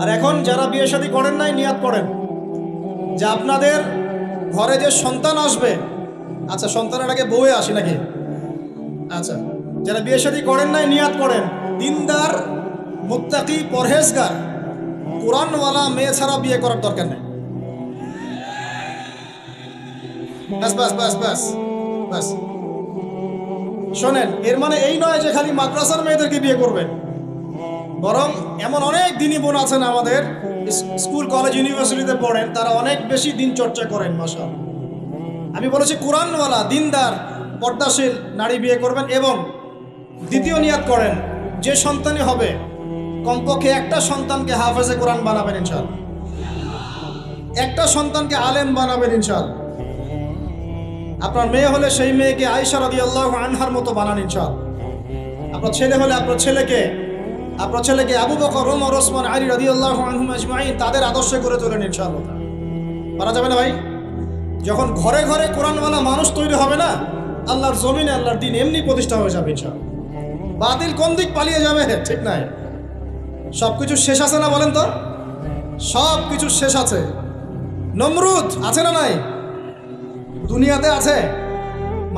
আর এখন যারা বিয়ে শাদী করেন নাই, নিয়াত করেন যে আপনাদের ঘরে যে সন্তান আসবে, আচ্ছা সন্তানের আগে বউয়ে আসি নাকি? আচ্ছা, যারা বিয়ে শাদী করেন নাই নিয়াত করেন, দিনদার, মুত্তাকি, পরহেজগার, কোরআনওয়ালা মেয়ে ছাড়া বিয়ে করার দরকার নেই। বাস বাস বাস বাস বাস। শোনেন, এর মানে এই নয় যে খালি মাদ্রাসার মেয়েদেরকে বিয়ে করবেন, বরং এমন অনেক দিনী বোন আছেন আমাদের স্কুল কলেজ ইউনিভার্সিটিতে পড়েন, তারা অনেক বেশি দিন চর্চা করেন। মাশাআল্লাহ, আমি বলেছি কোরআনওয়ালা দিনদার পর্দাশীল নারী বিয়ে করবেন। এবং দ্বিতীয় নিয়াত করেন, যে সন্তানই হবে কমপক্ষে একটা সন্তানকে হাফেজে কোরআন বানাবেন ইনশাআল্লাহ, একটা সন্তানকে আলেম বানাবেন ইনশাআল্লাহ। আপনার মেয়ে হলে সেই মেয়েকে আয়েশা রাদিয়াল্লাহু আনহার মতো বানান ইনশাআল্লাহ। আপনার ছেলে হলে আপনার ছেলেকে আবু বকর, ওমর, ওসমান, আলী রাদিয়াল্লাহু আনহুম আজমাইন তাদের আদর্শে করে তোলেন ইনশাআল্লাহ। পারা যাবে না ভাই? যখন ঘরে ঘরে কোরআনওয়ালা মানুষ তৈরি হবে না, আল্লাহর জমিনে আল্লাহর দিন এমনি প্রতিষ্ঠা হয়ে যাবে ইনশাআল্লাহ। বাতিল কোন দিক পালিয়ে যাবে? ঠিক নাই? সবকিছু শেষ আছে না বলেন তো? সব কিছু শেষ আছে। নমরুদ আছে না নাই? দুনিয়াতে আছে।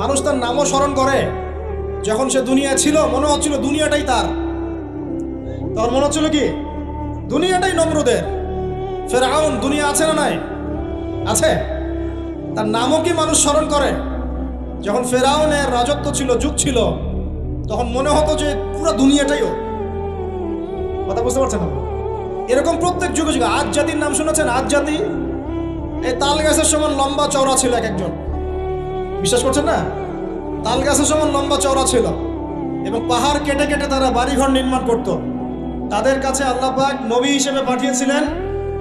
মানুষ তার নামও স্মরণ করে। যখন সে দুনিয়া ছিল মনে হচ্ছিল দুনিয়াটাই তার, তখন মনে হচ্ছিল কি দুনিয়াটাই নমরুদের। ফেরাউন দুনিয়া আছে না নাই? আছে। তার নামও কি মানুষ স্মরণ করে? যখন ফেরাউনের রাজত্ব ছিল, যুগ ছিল, তখন মনে হতো যে পুরো দুনিয়াটাই ও। কথা বুঝতে পারছেন না? এরকম প্রত্যেক যুগে যুগে। আজ জাতির নাম শুনেছেন? আজ জাতি এই তাল গাছের সমান লম্বা চওড়া ছিল এক একজন। বিশ্বাস করছেন না? তাল গাছের সমান লম্বা চওড়া ছিল এবং পাহাড় কেটে কেটে তারা বাড়িঘর নির্মাণ করত। তাদের কাছে আল্লাহ পাক নবী হিসেবে পাঠিয়েছিলেন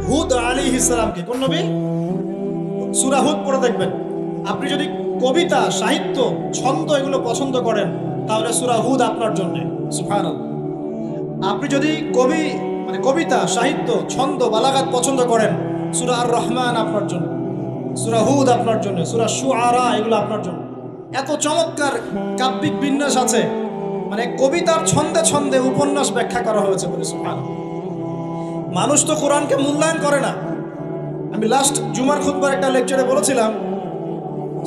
হুদ আলাইহিস সালামকে। কোন নবী? সূরা হুদ পড়ে দেখবেন। আপনি যদি কবিতা, সাহিত্য, ছন্দ এগুলো পছন্দ করেন তাহলে সূরা হুদ আপনার জন্য। সুবহানাল্লাহ। আপনি যদি কবিতা, সাহিত্য, ছন্দ, বালাগাত পছন্দ করেন, সূরা আর রহমান আপনার জন্য, সূরা হুদ আপনার জন্য, সূরা শুআরা এগুলো আপনার জন্য। এত চমৎকার কাব্যিক বিন্যাস আছে, মানে কবিতার ছন্দে ছন্দে উপন্যাস ব্যাখ্যা করা হয়েছে বলে। সুবহানাল্লাহ। মানুষ তো কোরআনকে মূল্যায়ন করে না। আমি লাস্ট জুমার খুতবার একটা লেকচারে বলেছিলাম,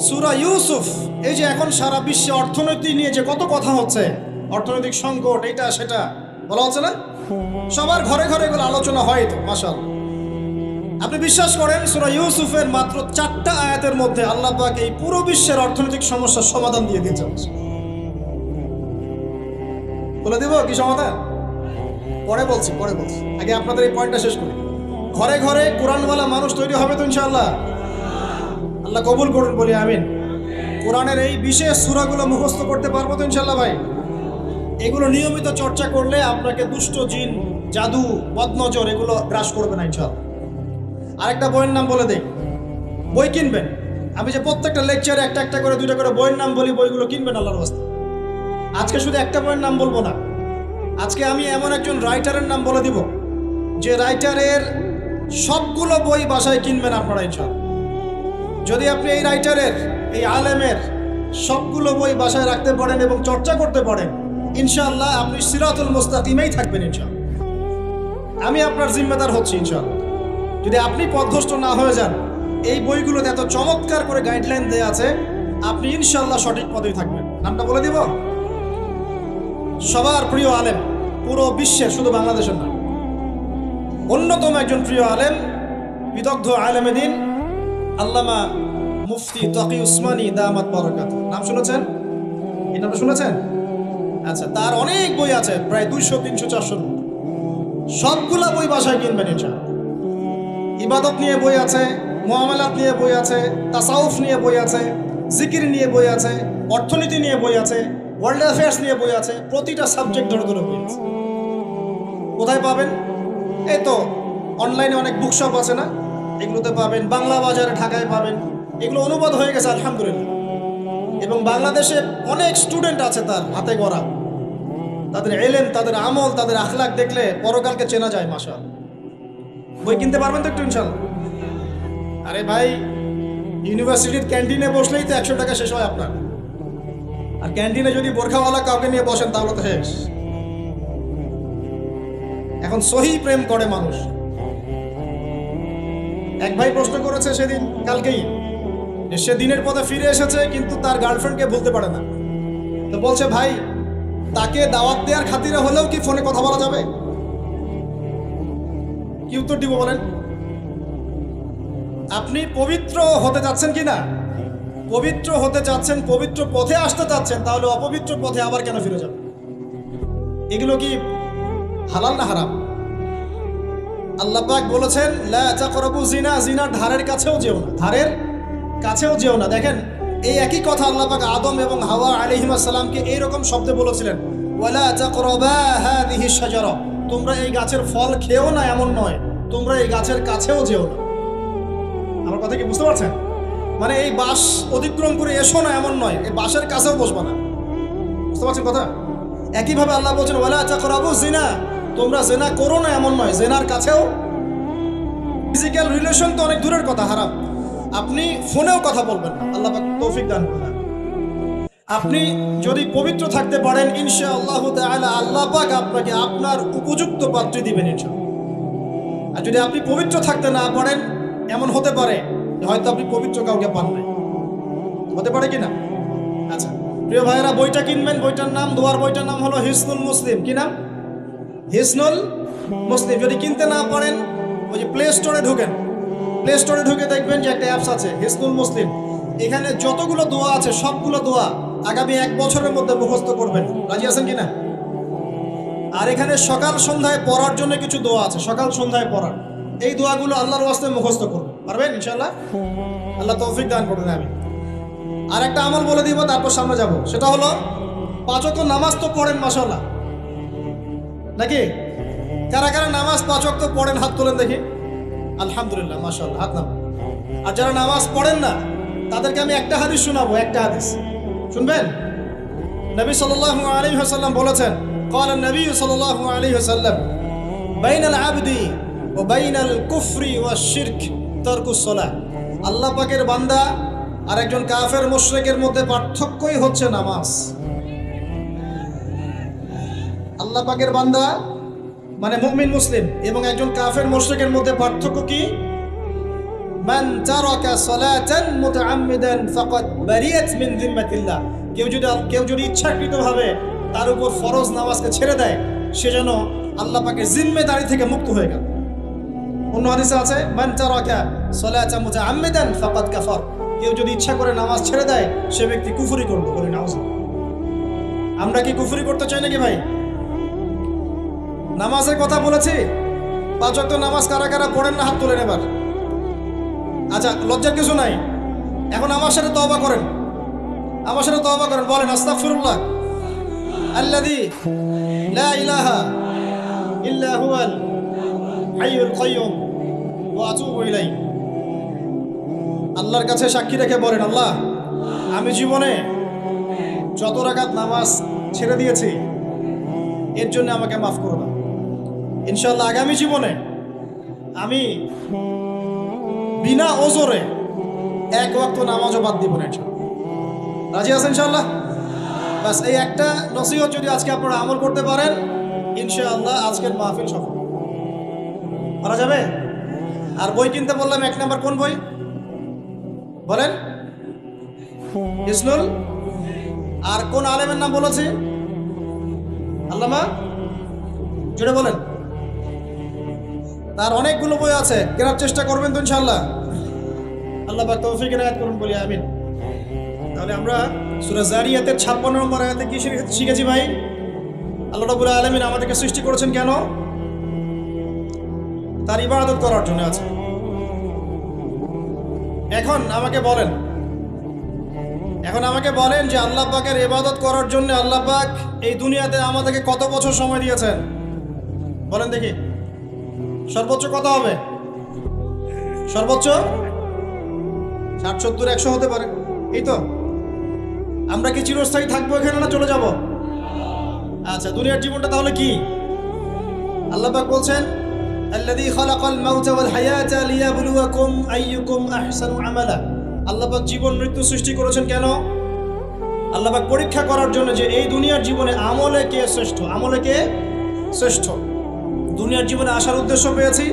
সূরা ইউসুফ, এই যে এখন সারা বিশ্বে অর্থনীতি নিয়ে যে কত কথা হচ্ছে, অর্থনৈতিক সংকট, এটা সেটা বলা হচ্ছে না, সবার ঘরে ঘরে এগুলো আলোচনা হয় তো। মাশাআল্লাহ। আপনি বিশ্বাস করেন সূরা ইউসুফের মাত্র 4টা আয়াতের মধ্যে আল্লাহ পাক এই পুরো বিশ্বের অর্থনৈতিক সমস্যার সমাধান দিয়ে দিয়েছেন। বলে দেব কি সমাধান? পরে বলছি। আগে আপনাদের এই পয়েন্টটা শেষ করি। ঘরে ঘরে কোরআনওয়ালা মানুষ তৈরি হবে তো ইনশাআল্লাহ। আল্লাহ কবুল করুন, বলি আমিন। কোরআনের এই বিশেষ সূরাগুলো মুখস্থ করতে পারবো তো ইনশাআল্লাহ ভাই? এগুলো নিয়মিত চর্চা করলে আপনাকে দুষ্ট জিন, জাদু, বদনজর এগুলো গ্রাস করবে না ইনশাআল্লাহ। আরেকটা বইয়ের নাম বলে দেই, বই কিনবেন। আমি যে প্রত্যেকটা লেকচারে একটা একটা করে 2টা করে বইয়ের নাম বলি, বইগুলো কিনবেন আল্লাহর রাস্তায়। আজকে শুধু একটা বইয়ের নাম বলবো না, আজকে আমি এমন একজন রাইটারের নাম বলে দিব যে রাইটারের সবগুলো বই বাসায় কিনবেন আপনারা ইনশাআল্লাহ। যদি আপনি এই রাইটারের, এই আলেমের সবগুলো বই বাসায় রাখতে পারেন এবং চর্চা করতে পারেন, ইনশাআল্লাহ আপনি সিরাতুল মুস্তাকিমেই থাকবেন ইনশাআল্লাহ। আমি আপনার জিম্মেদার হচ্ছি ইনশাআল্লাহ। যদি আপনি পথভ্রষ্ট না হয়ে যান, এই বইগুলোতে এত চমৎকার করে গাইডলাইন দেয়া আছে, আপনি ইনশাআল্লাহ সঠিক পথেই থাকবেন। নামটা বলে দিব, সবার প্রিয় আলেম, পুরো বিশ্বের, শুধু বাংলাদেশের না, অন্যতম একজন প্রিয় আলেম, বিদগ্ধ আলেমে দ্বীন আল্লামা মুফতি তকি উসমানী দামাত বারাকাতুহু। নাম শুনেছেন? এই নামটা শুনেছেন? আচ্ছা, তার অনেক বই আছে, প্রায় 200, 300, 400। সবগুলা বই বাসায় কিনবেন ইনশাআল্লাহ। ইবাদত নিয়ে বই আছে, মুআমালাত নিয়ে বই আছে, তাসাউফ নিয়ে বই আছে, জিকির নিয়ে বই আছে, অর্থনীতি নিয়ে বই আছে, ওয়ার্ল্ড অ্যাফেয়ার্স নিয়ে বই আছে, প্রতিটা সাবজেক্ট ধরে ধরে বই আছে। কোথায় পাবেন? এই তো অনলাইনে অনেক বুকশপ আছে না, এগুলোতে পাবেন। বাংলা বাজারে ঢাকায় পাবেন। এগুলো অনুবাদ হয়ে গেছে আলহামদুলিল্লাহ। এবং বাংলাদেশে অনেক স্টুডেন্ট আছে তার হাতে গড়া। তাদের ইলম, তাদের আমল, তাদের আখলাক দেখলে পরকালকে চেনা যায়। মাশাআল্লাহ। বই কিনতে পারবেন তো একটু ইনশাআল্লাহ? আরে ভাই, ইউনিভার্সিটির ক্যান্টিনে বসলেই তো 100 টাকা শেষ হয় আপনার। আর ক্যান্টিনে যদি বোরখাওয়ালা কাউকে নিয়ে বসেন তাহলে তো শেষ। এখন সহি প্রেম করে মানুষ। এক ভাই প্রশ্ন করেছে সেদিন, কালকেই, যে সে দিনের পথে ফিরে এসেছে কিন্তু তার গার্লফ্রেন্ডকে বলতে পারে না। তো বলছে, ভাই তাকে দাওয়াত দেওয়ার খাতিরে হলেও কি ফোনে কথা বলা যাবে? কি উত্তর দিব বলেন? আপনি পবিত্র হতে যাচ্ছেন কি না? পবিত্র হতে চাচ্ছেন, পবিত্র পথে আসতে চাচ্ছেন, তাহলে অপবিত্র পথে আবার কেন ফিরে যাবেন? এগুলো কি হালাল না হারাম? আল্লাহ পাক বলেছেন, লা তাকরাবু জিনা, জিনার ধারের কাছেও যেও না, ধারের কাছেও যেও না। দেখেন, এই একই কথা আল্লাহ পাক আদম এবং হাওয়া আলাইহিস সালামকে এইরকম শব্দে বলেছিলেন, ওয়ালা তাকরাবা হাযিহিশ শাজারা, তোমরা এই গাছের ফল খেও না এমন নয়, তোমরা এই গাছের কাছেও যেও না। আমার কথা কি বুঝতে পারছেন? মানে এই বাঁশ অতিক্রম করে এসো না এমন নয়, এই বাঁশের কাছেও বসবা না। বুঝতে পারছেন কথা? একইভাবে আল্লাহ বলছেন, ওয়ালা তাকরাবু জিনা, তোমরা জেনা করো না এমন নয়, জেনার কাছেও। ফিজিক্যাল রিলেশন তো অনেক দূরের কথা, হারাম। আপনি ফোনেও কথা বলবেন না, আল্লাহ পাক তৌফিক দান করুন। আপনি যদি পবিত্র থাকতে পারেন, ইনশাআল্লাহ তাআলা আল্লাহ পাক আপনাকে আপনার উপযুক্ত পাত্রী দিবেন ইনশাআল্লাহ। আর যদি আপনি পবিত্র থাকতে না পারেন, এমন হতে পারে হয়তো আপনি পবিত্র কাউকে পান নাই, হতে পারে কিনা? আচ্ছা প্রিয় ভাইয়েরা, বইটা কিনবেন, বইটার নাম, দোয়ার বইটার নাম হলো হিসনুল মুসলিম। কি নাম? হিসনুল মুসলিম। যদি কিনতে না পারেন, ওই যে প্লে স্টোরে ঢুকেন, প্লে স্টোরে ঢুকে দেখবেন যে একটা অ্যাপস আছে হিসনুল মুসলিম। এখানে যতগুলো দোয়া আছে সবগুলো দোয়া আগামী 1 বছরের মধ্যে মুখস্থ করবেন। রাজি আছেন কিনা? আর এখানে সকাল সন্ধ্যায় পড়ার জন্য কিছু দোয়া আছে, সকাল সন্ধ্যায় পড়ার। এই দোয়াগুলো আল্লাহর ওয়াস্তে মুখস্থ করবেন, পারবেন ইনশাআল্লাহ? আল্লাহ তৌফিক দান করবেন। আমি আর একটা আমল বলে দিব, তারপর সামনে যাব। সেটা হলো 5 ওয়াক্ত নামাজ তো পড়েন মাশাআল্লাহ, নাকি? কারা কারা নামাজ 5 ওয়াক্ত পড়েন হাত তোলেন দেখি। আলহামদুলিল্লাহ, মাশাআল্লাহ, হাত নাম। আর যারা নামাজ পড়েন না তাদেরকে আমি একটা হাদিস শোনাবো, একটা হাদিস শুনবেন। নবী সাল্লাল্লাহু আলাইহি ওয়াসাল্লাম বলেছেন, قال النبي صلى الله عليه وسلم بين العبد وبين الكفر والشرك ترك الصلاة। আল্লাহ পাকের বান্দা আর একজন কাফের মুশরিকের মধ্যে পার্থক্যই হচ্ছে নামাজ। আল্লাহ পাকের বান্দা মানে মুমিন মুসলিম এবং একজন কাফের মুশরিকের মধ্যে পার্থক্য কি? মান তারাকা সালাতান মুতাআম্মিদান ফাকাদ বারিয়াত মিন যিম্মাতিল্লাহ। কেউ যদি ইচ্ছাকৃতভাবে তার উপর ফরজ নামাজকে ছেড়ে দেয়, সে যেন আল্লাহ পাকের জিম্মেদারি থেকে মুক্ত হয়ে গেল। অন্য হাদিসে আছে, মান তারাকা সালাতান মুতাআম্মিদান ফাকাদ কাফার। কেউ যদি ইচ্ছা করে নামাজ ছেড়ে দেয়, সে ব্যক্তি কুফরি করলো। বলি নাউজুবিল্লাহ। আমরা কি কুফরি করতে চাই নাকি ভাই? নামাজের কথা বলেছি, 5 ওয়াক্ত নামাজ কারা কারা পড়েন না হাত তোলেন এবার। আচ্ছা, লজ্জার কিছু নাই। এখন আমার সাথে তওবা করেন, আমার সাথে তওবা করেন, বলেন আস্তাগফিরুল্লাহ আল্লাযী লা ইলাহা ইল্লা হুয়াল হাইয়ুল কাইয়্যুম ওয়া আতুবু ইলাইহি। আল্লাহর কাছে সাক্ষী রেখে বলেন, আল্লাহ আমি জীবনে যত রাকাত নামাজ ছেড়ে দিয়েছি এর জন্য আমাকে মাফ করে দাও। ইনশাআল্লাহ আগামী জীবনে আমি বিনা ওজরে 1 ওয়াক্ত নামাজও বাদ দিব না ইনশাআল্লাহ। রাজি আছেন ইনশাআল্লাহ? বাস এই একটা নসিহত যদি আজকে আপনারা আমল করতে পারেন, ইনশাআল্লাহ আজকের মাহফিল সফল করা যাবে। আর বই কিনতে বললাম, 1 নাম্বার কোন বই বলেন? হিসনুল। আর কোন আলেমের নাম বলেছি? আল্লামা, জুড়ে বলেন। তার অনেকগুলো বই আছে, কেনার চেষ্টা করবেন তো ইনশাআল্লাহ। আল্লাহ পাক তৌফিক এনায়েত করুন, বলি আমিন। তাহলে আমরা সূরা যারিয়াতের 56 নম্বর আয়াতে কি শিখেছি ভাই? আল্লাহ রাব্বুল আলামিন আমাদেরকে সৃষ্টি করেছেন কেন? তার ইবাদত করার জন্য আছে। এখন আমাকে বলেন যে আল্লাহ পাকের ইবাদত করার জন্য আল্লাহ পাক এই দুনিয়াতে আমাদেরকে কত বছর সময় দিয়েছেন? বলেন দেখি, সর্বোচ্চ কত হবে? সর্বোচ্চ 60, 70, 100 হতে পারে। এই তো। আমরা কি চিরস্থায়ী থাকবো এখানে না চলে যাব? আচ্ছা, দুনিয়ার জীবনটা তাহলে কি? আল্লাহ পাক বলছেন, আল্লাযী খালাকাল মাউতা ওয়াল হায়াতা লিয়াবলুয়াকুম আইয়ুকুম আহসানু আমালা। আল্লাহ পাক জীবন মৃত্যু সৃষ্টি করেছেন কেন? আল্লাহ পাক পরীক্ষা করার জন্য যে এই দুনিয়ার জীবনে আমলে কে শ্রেষ্ঠ, আমলে কে শ্রেষ্ঠ। দুনিয়ার জীবনে আসার উদ্দেশ্য পেয়েছি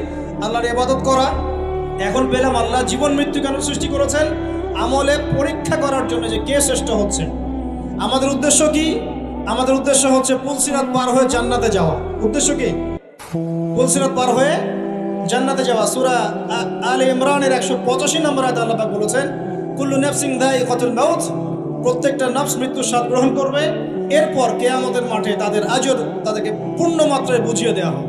আল্লাহর ইবাদত করা, এখন পেলাম আল্লাহ জীবন মৃত্যু কেন সৃষ্টি করেছেন, আমলে পরীক্ষা করার জন্য যে কে শ্রেষ্ঠ হচ্ছে। আমাদের উদ্দেশ্য কি? আমাদের উদ্দেশ্য হচ্ছে পুলসিরাত পার হয়ে জান্নাতে যাওয়া। উদ্দেশ্য কি? পুলসিরাত পার হয়ে জান্নাতে যাওয়া। সূরা আলে ইমরানের 185 নম্বর আয়াতে আল্লাহ পাক বলেছেন, কুল্লু নাফসিন যায়িকাতুল মাউত, প্রত্যেকটা নফস মৃত্যুর স্বাদ গ্রহণ করবে, এরপর কিয়ামতের মাঠে তাদের আজর তাদেরকে পূর্ণ মাত্রায় বুঝিয়ে দেওয়া হবে।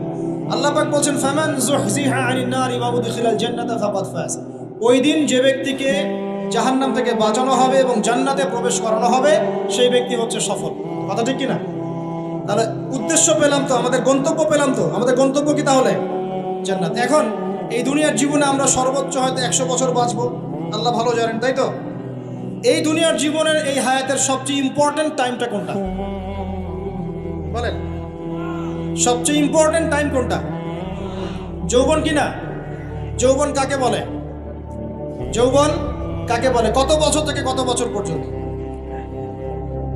আল্লাহ পাক বলেন, ফামান যুহজিহা আনিন নারি ওয়া উদখিলাল জান্নাতা ফাকাদ ফাজ, ওই দিন যে ব্যক্তিকে জাহান্নাম থেকে বাঁচানো হবে এবং জান্নাতে প্রবেশ করানো হবে সেই ব্যক্তি হচ্ছে সফল। কথা ঠিক কিনা? তাহলে উদ্দেশ্য পেলাম তো, আমাদের গন্তব্য পেলাম তো। আমাদের গন্তব্য কি তাহলে? জান্নাত। এখন এই দুনিয়ার জীবনে আমরা সর্বোচ্চ হয়তো 100 বছর বাঁচবো, আল্লাহ ভালো জানেন, তাই তো? এই দুনিয়ার জীবনের এই হায়াতের সবচেয়ে ইম্পর্টেন্ট টাইমটা কোনটা বলেন? সবচেয়ে ইম্পর্টেন্ট টাইম কোনটা? যৌবন কিনা? যৌবন কাকে বলে? যৌবন কাকে বলে? কত বছর থেকে কত বছর পর্যন্ত?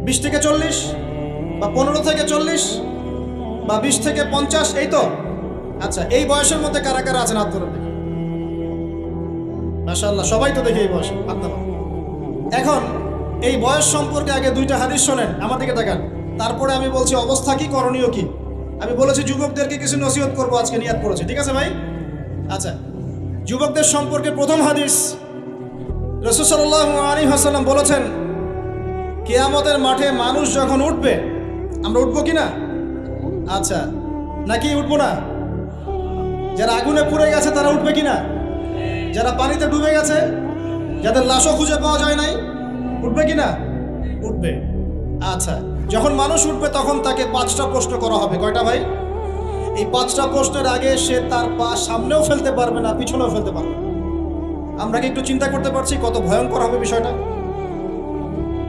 20 থেকে 40 বা 15 থেকে 40 বা 20 থেকে 50, এই তো? আচ্ছা, এই বয়সের মধ্যে কারা কারা আছেন হাত ধরে দেখি। মাশাআল্লাহ, সবাই তো দেখি এই বয়সে হাত ধরে। এখন এই বয়স সম্পর্কে আগে 2টা হাদিস শোনেন, আমার দিকে তাকান, তারপরে আমি বলছি অবস্থা কি, করণীয় কি। আমি বলেছি যুবকদেরকে কিছু নসিহত করবো, আজকে নিয়াত করেছি, ঠিক আছে ভাই? আচ্ছা, যুবকদের সম্পর্কে প্রথম হাদিস, রাসূল সাল্লাল্লাহু আলাইহি ওয়াসাল্লাম বলেছেন, কিয়ামতের মাঠে মানুষ যখন উঠবে, আমরা উঠবো কিনা? আচ্ছা, নাকি উঠবো না? যারা আগুনে পুড়ে গেছে তারা উঠবে কিনা? যারা পানিতে ডুবে গেছে, যাদের লাশও খুঁজে পাওয়া যায় নাই, উঠবে কিনা? উঠবে। আচ্ছা, যখন মানুষ উঠবে তখন তাকে 5টা প্রশ্ন করা হবে। কয়টা ভাই? এই 5টা প্রশ্নের আগে সে তার পা সামনেও ফেলতে পারবে না, পিছনেও ফেলতে পারবে না। আমরা কি একটু চিন্তা করতে পারছি কত ভয়ঙ্কর হবে বিষয়টা?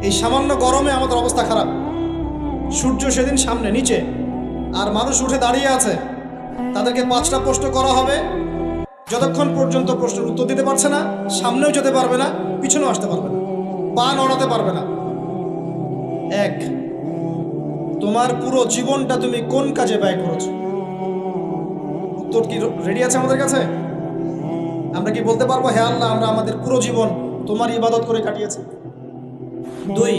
এই সামান্য গরমে আমাদের অবস্থা খারাপ, সূর্য সেদিন সামনে নিচে, আর মানুষ উঠে দাঁড়িয়ে আছে, তাদেরকে 5টা প্রশ্ন করা হবে। যতক্ষণ পর্যন্ত প্রশ্নের উত্তর দিতে পারছে না, সামনেও যেতে পারবে না, পিছনেও আসতে পারবে না, পা নড়াতে পারবে না। 1, তোমার পুরো জীবনটা তুমি কোন কাজে ব্যয় করেছো? উত্তর কি রেডি আছে আমাদের কাছে? আমরা কি বলতে পারবো, হে আল্লাহ, আমরা আমাদের পুরো জীবন তোমার ইবাদত করে কাটিয়েছি? 2,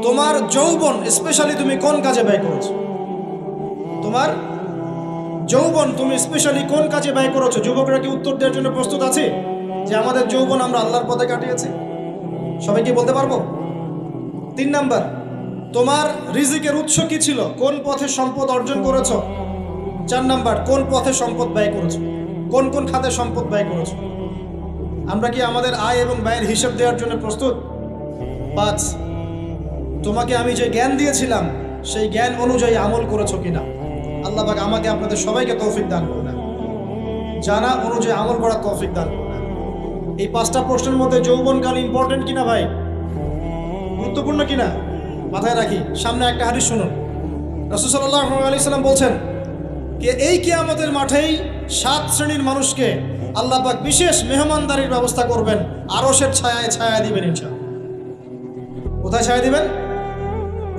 তোমার যৌবন স্পেশালি তুমি কোন কাজে ব্যয় করেছো? তোমার যৌবন তুমি স্পেশালি কোন কাজে ব্যয় করেছো? যুবকরা কি উত্তর দেওয়ার জন্য প্রস্তুত আছে যে আমাদের যৌবন আমরা আল্লাহর পথে কাটিয়েছি? সবাই কি বলতে পারবো? 3 নাম্বার, তোমার রিজিকের উৎস কি ছিল? কোন পথে সম্পদ অর্জন করেছো? 4 নাম্বার, কোন পথে সম্পদ ব্যয় করেছো? কোন কোন খাতে সম্পদ ব্যয় করেছো? আমরা কি আমাদের আয় এবং ব্যয়ের হিসাব দেওয়ার জন্য প্রস্তুত? 5, তোমাকে আমি যে জ্ঞান দিয়েছিলাম সেই জ্ঞান অনুযায়ী আমল করেছো কিনা? আল্লাহ পাক আমাকে আপনাদের সবাইকে তৌফিক দান করুন, জানা অনুযায়ী আমল করার তৌফিক দান করুন। এই 5টা প্রশ্নের মধ্যে যৌবনকাল ইম্পর্টেন্ট কিনা ভাই? গুরুত্বপূর্ণ কিনা? মাথায় রাখি। সামনে একটা হাদিস শুনুন, রাসূল সাল্লাল্লাহু আলাইহি সাল্লাম বলছেন, এই কিয়ামতের মাঠেই 7 শ্রেণীর মানুষকে আল্লাহ পাক বিশেষ মেহমানদারির ব্যবস্থা করবেন, আরশের ছায়ায় ছায়া দিবেন ইনশাআল্লাহ। কোথায় ছায়া দিবেন?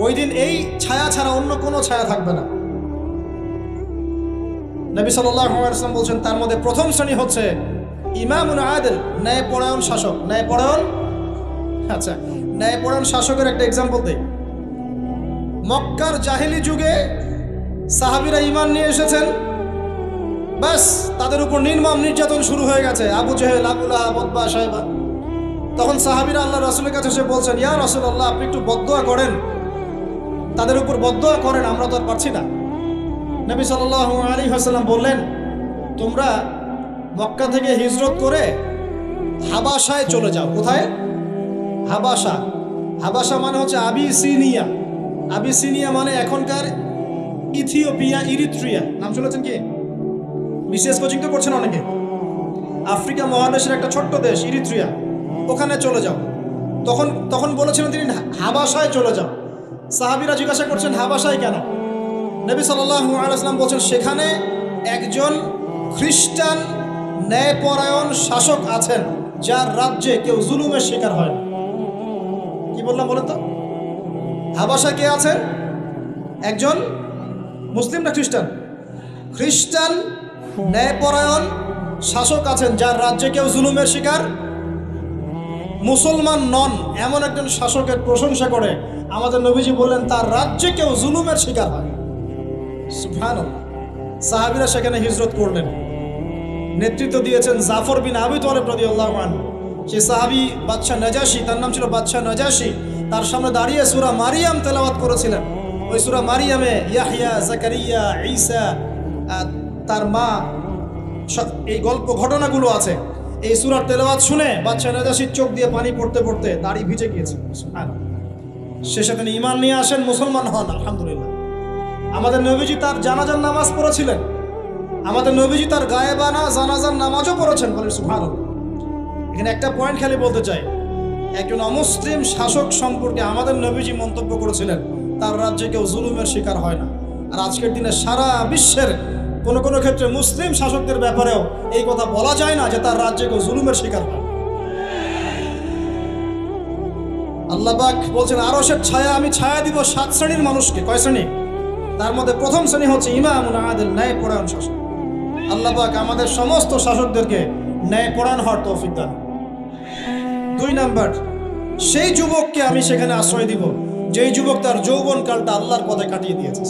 ওই দিন এই ছায়া ছাড়া অন্য কোনো ছায়া থাকবে না। নবী সাল্লাল্লাহু আলাইহি ওয়াসাল্লাম বলছেন, তার মধ্যে প্রথম শ্রেণী হচ্ছে ইমামুন আদিল, ন্যায়পরায়ণ শাসক। ন্যায়পরায়ণ, আচ্ছা, ন্যায়পরায়ণ শাসকের একটা এক্সাম্পল দেই। মক্কার জাহেলি যুগে সাহাবীরা ঈমান নিয়ে এসেছেন, বাস তাদের উপর নির্মম নির্যাতন শুরু হয়ে গেছে, আবু জেহেল, আবু লাহাব, উতবা, শাইবা। তখন সাহাবীরা আল্লাহ রাসূলের কাছে এসে বলছেন, ইয়া রাসূলুল্লাহ, আপনি একটু বদদোয়া করেন, তাদের উপর বদদোয়া করেন, আমরা তো আর পারছি না। নবী সাল্লাল্লাহু আলাইহি ওয়াসাল্লাম বললেন, তোমরা মক্কা থেকে হিজরত করে হাবাসায় চলে যাও। কোথায়? হাবাসা। হাবাসা মানে হচ্ছে আবিসিনিয়া। আবিসিনিয়া মানে এখনকার ইথিওপিয়া, ইরিত্রিয়া। নাম শুনেছেন কি? বিশেষ কোচিং তো করছেন অনেকে। আফ্রিকা মহাদেশের একটা ছোট্ট দেশ ইরিত্রিয়া, ওখানে চলে যাও। তখন বলেছিলেন তিনি হাবাসায় চলে যাও। সাহাবীরা জিজ্ঞাসা করছেন, হাবাসায় কেন? নবী সাল্লাল্লাহু আলাইহি ওয়াসাল্লাম বলছেন, সেখানে একজন খ্রিস্টান ন্যায়পরায়ণ শাসক আছেন, যার রাজ্যে কেউ জুলুমের শিকার হয় না। কি বললাম বলেন তো? হাবাসা কে আছেন? একজন মুসলিম না খ্রিস্টান? খ্রিস্টান ন্যায়পরায়ণ শাসক আছেন যার রাজ্যে কেউ জুলুমের শিকার, মুসলমান নন এমন একজন শাসকের প্রশংসা করে আমাদের নবীজি বললেন তার রাজ্যে কেউ জুলুমের শিকার হয়। সুবহানাল্লাহ। সাহাবীরা সেখানে হিজরত করলেন, নেতৃত্ব দিয়েছেন জাফর বিন আবি তালেব রাদিয়াল্লাহু আনহু। সেই সাহাবী বাদশাহ নাজাশী, তার নাম ছিল বাদশাহ নাজাশী, তার সামনে দাঁড়িয়ে সূরা মারিয়াম তেলাওয়াত করেছিলেন। ওই সূরা মারিয়ামে ইয়াহইয়া, জাকারিয়া, ঈসা, তার মা, এই গল্প ঘটনাগুলো আছে। এই সূরার তেলাওয়াত শুনে বাদশাহ নাজাশীর চোখ দিয়ে পানি পড়তে পড়তে দাড়ি ভিজে গিয়েছে। সুবহানাল্লাহ। শেষে তিনি ঈমান নিয়ে আসেন, মুসলমান হন, আলহামদুলিল্লাহ। আমাদের নবীজি তার জানাজার নামাজ পড়েছিলেন, আমাদের নবীজি তার গায়েবানা জানাজার নামাজও পড়েছেন। বলেন সুবহানাল্লাহ। এখানে একটা পয়েন্ট খালি বলতে চাই, একজন অমুসলিম শাসক সম্পর্কে আমাদের নবীজি মন্তব্য করেছিলেন তার রাজ্যে কেউ জুলুমের শিকার হয় না। আর আজকের দিনে সারা বিশ্বের কোনো কোনো ক্ষেত্রে মুসলিম শাসকদের ব্যাপারেও এই কথা বলা যায় না যে তার রাজ্যে কেউ জুলুমের শিকার হয়। আল্লাহ পাক বলছেন আরশের ছায়া আমি ছায়া দিব 7 শ্রেণীর মানুষকে। কয় শ্রেণী? তার মধ্যে প্রথম শ্রেণী হচ্ছে ইমামুন আদিল, ন্যায়পরায়ণ শাসক। আল্লাহ পাক আমাদের সমস্ত শাসকদেরকে ন্যায়পরায়ণ হওয়ার তৌফিক দান। 2 নাম্বার, সেই যুবককে আমি সেখানে আশ্রয় দিব যেই যুবক তার যৌবনকালটা আল্লাহর পথে কাটিয়ে দিয়েছে।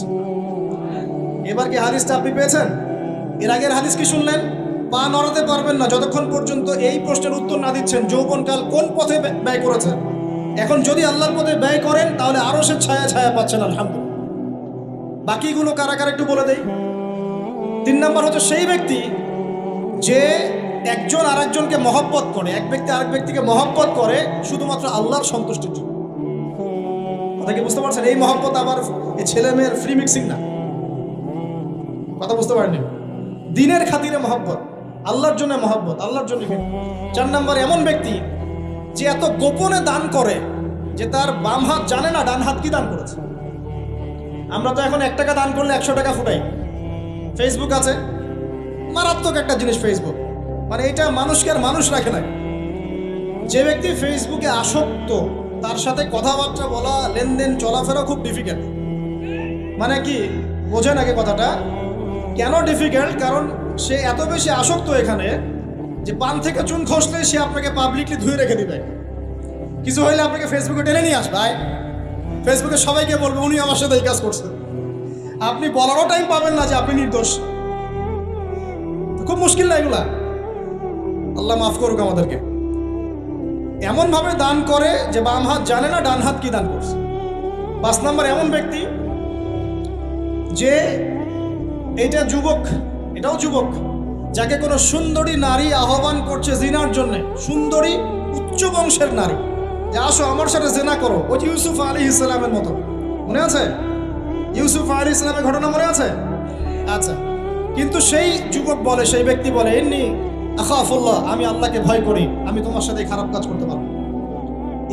এবার কি হাদিসটা আপনি পেয়েছেন? এর আগের হাদিস কি শুনলেন? পা নড়াতে পারবেন না যতক্ষণ পর্যন্ত এই প্রশ্নের উত্তর না দিচ্ছেন যৌবনকাল কোন পথে ব্যয় করেছেন। এখন যদি আল্লাহর পথে ব্যয় করেন তাহলে আরশের ছায়া ছায়া পাচ্ছেন, আলহামদুলিল্লাহ। বাকিগুলো কারা কারা একটু বলে দেই। 3 নাম্বার হচ্ছে সেই ব্যক্তি যে একজন আরেকজনকে মহব্বত করে, এক ব্যক্তি আরেক ব্যক্তিকে মহব্বত করে শুধুমাত্র আল্লাহর সন্তুষ্টির জন্য। কথা কি বুঝতে পারছেন? এই মহব্বত আবার এই ছেলে মেয়ের ফ্রি মিক্সিং না। কথা বুঝতে পারেননি? দিনের খাতিরে মহব্বত, আল্লাহর জন্য মহব্বত, আল্লাহর জন্য। 4 নাম্বার এমন ব্যক্তি যে এত গোপনে দান করে যে তার বাম হাত জানে না ডান হাত কি দান করেছে। আমরা তো এখন 1 টাকা দান করলে 100 টাকা ফুটাই। ফেসবুক আছে, মারাত্মক একটা জিনিস ফেসবুক, মানে এটা মানুষকে আর মানুষ রাখে না। যে ব্যক্তি ফেসবুকে আসক্ত তার সাথে কথাবার্তা বলা, লেনদেন, চলাফেরা খুব ডিফিকাল্ট। মানে কি বোঝেন আগে কথাটা? কেন ডিফিকাল্ট? কারণ সে এত বেশি আসক্ত এখানে যে পান থেকে চুন খসলে সে আপনাকে পাবলিকলি ধুয়ে রেখে দিবে। কিছু হইলে আপনাকে ফেসবুকে টেনে নিয়ে আসবে, ফেসবুকে সবাইকে বলবে উনি আমার সাথে এই কাজ করছেন। আপনি বলারও টাইম পাবেন না যে আপনি নির্দোষ। খুব মুশকিল না এগুলা? আল্লাহ মাফ করুক আমাদেরকে। এমন ভাবে দান করে যে বাম হাত জানে না ডান হাত কি দান করছে। 5 নাম্বার এমন ব্যক্তি যে এটা যুবক, এটাও যুবক, যাকে কোনো সুন্দরী নারী আহ্বান করছে জিনার জন্য, সুন্দরী উচ্চ বংশের নারী, যে আসো আমার সাথে জেনা করো। ওই ইউসুফ আলাইহিস সালামের মতো, মনে আছে? ইউসুফ আলাইহিস সালামের ঘটনা মনে আছে? আচ্ছা, কিন্তু সেই যুবক বলে, সেই ব্যক্তি বলে ইন্নী আখাফুল্লাহ, আমি আল্লাহকে ভয় করি, আমি তোমার সাথে খারাপ কাজ করতে পারবো।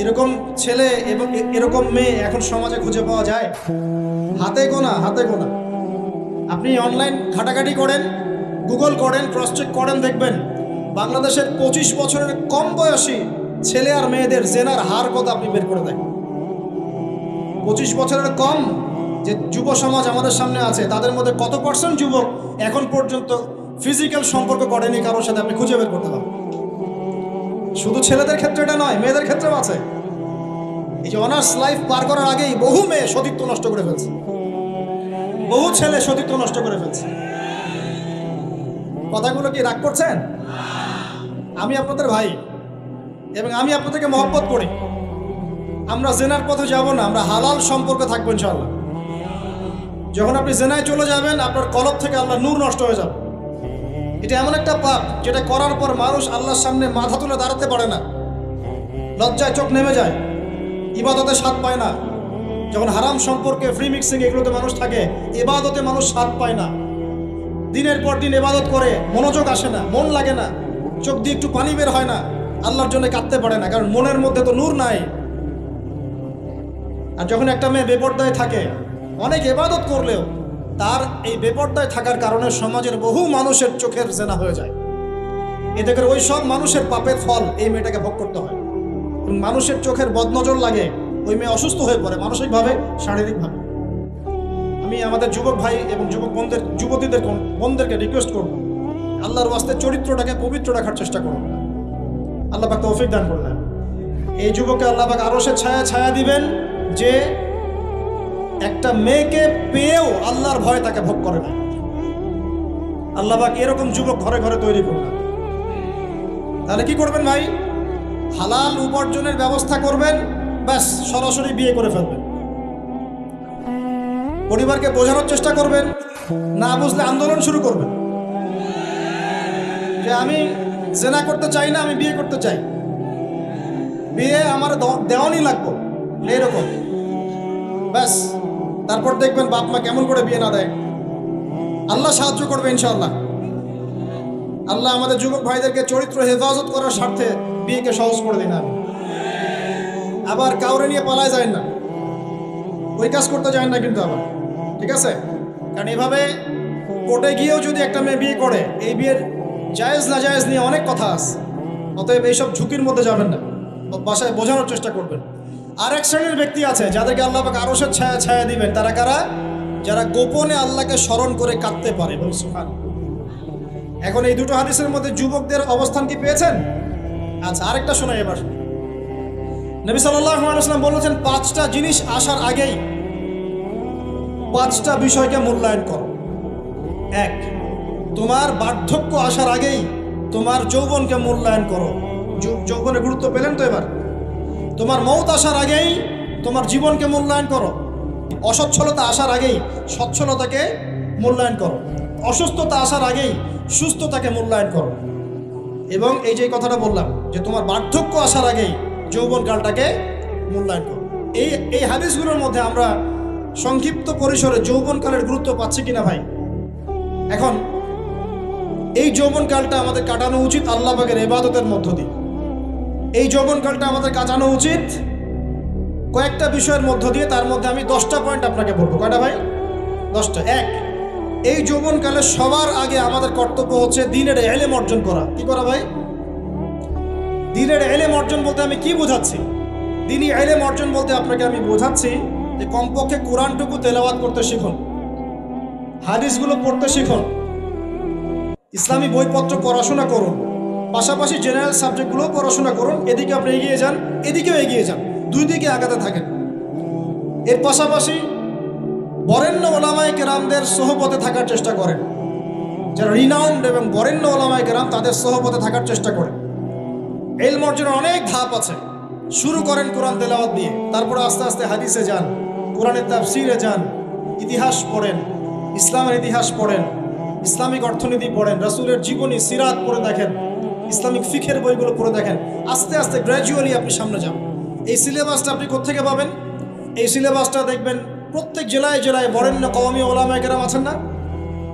এরকম ছেলে এবং এরকম মেয়ে এখন সমাজে খুঁজে পাওয়া যায় হাতে গোনা, হাতে গোনা। আপনি অনলাইন ঘাটাঘাটি করেন, গুগল করেন, ক্রস চেক করেন, দেখবেন বাংলাদেশের 25 বছরের কম বয়সী ছেলে আর মেয়েদের জেনার হার কত আপনি বের করে দেখেন। 25 বছরের কম যে যুব সমাজ আমাদের সামনে আছে তাদের মধ্যে কত % যুবক এখন পর্যন্ত ফিজিক্যাল সম্পর্ক করেনি কারোর সাথে, আপনি খুঁজে বের করতে পারবেন। শুধু ছেলেদের ক্ষেত্রে এটা নয়, মেয়েদের ক্ষেত্রেও আছে। এই যে অনার্স লাইফ পার করার আগেই বহু মেয়ে সতীত্ব নষ্ট করে ফেলছে, বহু ছেলে সতীত্ব নষ্ট করে ফেলছে। কথাগুলো কি রাগ করছেন? আমি আপনাদের ভাই এবং আমি আপনাদেরকে মহব্বত করি। আমরা জেনার পথে যাব না, আমরা হালাল সম্পর্ক থাকবো ইনশাআল্লাহ। যখন আপনি জেনায় চলে যাবেন আপনার কলব থেকে আল্লাহ নূর নষ্ট হয়ে যাবে। এটা এমন একটা পাপ যেটা করার পর মানুষ আল্লাহর সামনে মাথা তুলে দাঁড়াতে পারে না, লজ্জায় চোখ নেমে যায়, ইবাদতে স্বাদ পায় না। যখন হারাম সম্পর্কে, ফ্রি মিক্সিং, এগুলোতে মানুষ থাকে, ইবাদতে মানুষ স্বাদ পায় না। দিনের পর দিন ইবাদত করে মনোযোগ আসে না, মন লাগে না, চোখ দিয়ে একটু পানি বের হয় না, আল্লাহর জন্য কাঁদতে পারে না, কারণ মনের মধ্যে তো নূর নাই। আর যখন একটা মেয়ে বেপরদায় থাকে, অনেক ইবাদত করলেও তার এই বেপরদায় থাকার কারণে সমাজের বহু মানুষের চোখের জেনা হয়ে যায়। এতে করে ওই সব মানুষের পাপের ফল এই মেয়েটাকে ভোগ করতে হয়। মানুষের চোখের বদনজর লাগে, ওই মেয়ে অসুস্থ হয়ে পড়ে মানসিকভাবে, শারীরিকভাবে। আমি আমাদের যুবক ভাই এবং যুবতীদের বোনদেরকে রিকোয়েস্ট করব, আল্লাহর ওয়াস্তে চরিত্রটাকে পবিত্র রাখার চেষ্টা করুন। আল্লাহ পাক তৌফিক দান করলেন। এই যুবককে আল্লাহ পাক আরশের ছায়া দিবেন, যে একটা মেয়েকে পেয়েও আল্লাহর ভয় তাকে ভোগ করে না। আল্লাহ পাক এরকম যুবক ঘরে ঘরে তৈরি করুন। তাহলে কি করবেন ভাই? হালাল উপার্জনের ব্যবস্থা করবেন, ব্যাস সরাসরি বিয়ে করে ফেলবেন। পরিবারকে বোঝানোর চেষ্টা করবেন, না বুঝলে আন্দোলন শুরু করবেন যে আমি জেনা করতে চাই না, আমি বিয়ে করতে চাই, বিয়ে আমার দেওয়ানি লাগবো, এইরকম। ব্যাস তারপর দেখবেন বাপ মা কেমন করে বিয়ে না দেয়। আল্লাহ সাহায্য করবে ইনশাআল্লাহ। আল্লাহ আমাদের যুবক ভাইদেরকে চরিত্র হেফাজত করার স্বার্থে বিয়েকে সহজ করে দিন। আবার কাউরে নিয়ে পালায় যায় না, ওই কাজ করতে যায় না কিন্তু আবার, ঠিক আছে? কারণ এভাবে কোর্টে গিয়েও যদি একটা মেয়ে বিয়ে করে, এই বিয়ের জায়েজ না জায়েজ নিয়ে অনেক কথা আছে। অতএব এইসব ঝুঁকির মধ্যে যাবেন না, বাসায় বোঝানোর চেষ্টা করবেন। আর এক শ্রেণীর ব্যক্তি আছে যাদেরকে আল্লাহ পাক আরশের ছায়া দিবেন। তারা কারা? যারা গোপনে আল্লাহকে স্মরণ করে কাঁদতে পারে। বলুন সুবহানাল্লাহ। এখন এই দুটো হাদিসের মধ্যে যুবকদের অবস্থান কি পেয়েছেন? আচ্ছা, আরেকটা শোনাই এবার। নবী সাল্লাল্লাহু আলাইহি ওয়াসাল্লাম বলেছেন, 5টা জিনিস আসার আগেই 5টা বিষয়কে মূল্যায়ন করো। 1, তোমার বার্ধক্য আসার আগেই তোমার যৌবনকে মূল্যায়ন করো। যৌবনের গুরুত্ব পেলেন তো এবার? তোমার মৌত আসার আগেই তোমার জীবনকে মূল্যায়ন করো। অসচ্ছলতা আসার আগেই সচ্ছলতাকে মূল্যায়ন করো। অসুস্থতা আসার আগেই সুস্থতাকে মূল্যায়ন করো। এবং এই যে কথাটা বললাম যে তোমার বার্ধক্য আসার আগেই যৌবনকালটাকে মূল্যায়ন করো। এই হাদিসগুলোর মধ্যে আমরা সংক্ষিপ্ত পরিসরে যৌবনকালের গুরুত্ব পাচ্ছি কিনা ভাই? এখন এই যৌবনকালটা আমাদের কাটানো উচিত আল্লাহ পাকের ইবাদতের মধ্য দিয়ে। এই যৌবনকালটা আমাদের কাটানো উচিত কয়েকটা বিষয়ের মধ্য দিয়ে। তার মধ্যে আমি 10টা পয়েন্ট আপনাকে বলবো। কয়টা ভাই? 10টা। 1, এই যৌবনকালে সবার আগে আমাদের কর্তব্য হচ্ছে দ্বীনের ইলম অর্জন করা। কি করা ভাই? দ্বীনের ইলম অর্জন বলতে আমি কি বোঝাচ্ছি? দ্বীনি ইলম অর্জন বলতে আপনাকে আমি বোঝাচ্ছি যে কমপক্ষে কোরআনটুকু তেলাওয়াত করতে শিখুন, হাদিসগুলো পড়তে শিখুন, ইসলামী বইপত্র পড়াশোনা করুন, পাশাপাশি জেনারেল সাবজেক্টগুলোও পড়াশোনা করুন। এদিকে আপনি এগিয়ে যান, এদিকেও এগিয়ে যান, দুই দিকে আগাতে থাকেন। এর পাশাপাশি বরেণ্য ওলামায়ে কেরামদের সোহবতে থাকার চেষ্টা করেন। যারা রিনাউন্ড এবং বরেণ্য ওলামায়ে কেরাম, তাদের সোহবতে থাকার চেষ্টা করেন। ইলম অর্জনের অনেক ধাপ আছে। শুরু করেন কোরআন তেলাওয়াত দিয়ে, তারপরে আস্তে আস্তে হাদিসে যান, কোরআনের তাফসিরে যান, ইতিহাস পড়েন, ইসলামের ইতিহাস পড়েন, ইসলামিক অর্থনীতি পড়েন, রাসূলের জীবনী সিরাত পড়ে দেখেন, ইসলামিক ফিকের বইগুলো পড়ে দেখেন। আস্তে আস্তে গ্র্যাজুয়ালি আপনি সামনে যান। এই সিলেবাসটা আপনি কোত্থেকে পাবেন? এই সিলেবাসটা দেখবেন প্রত্যেক জেলায় জেলায় বরেণ্য কওমি ওলামায়ে কেরাম আছেন না,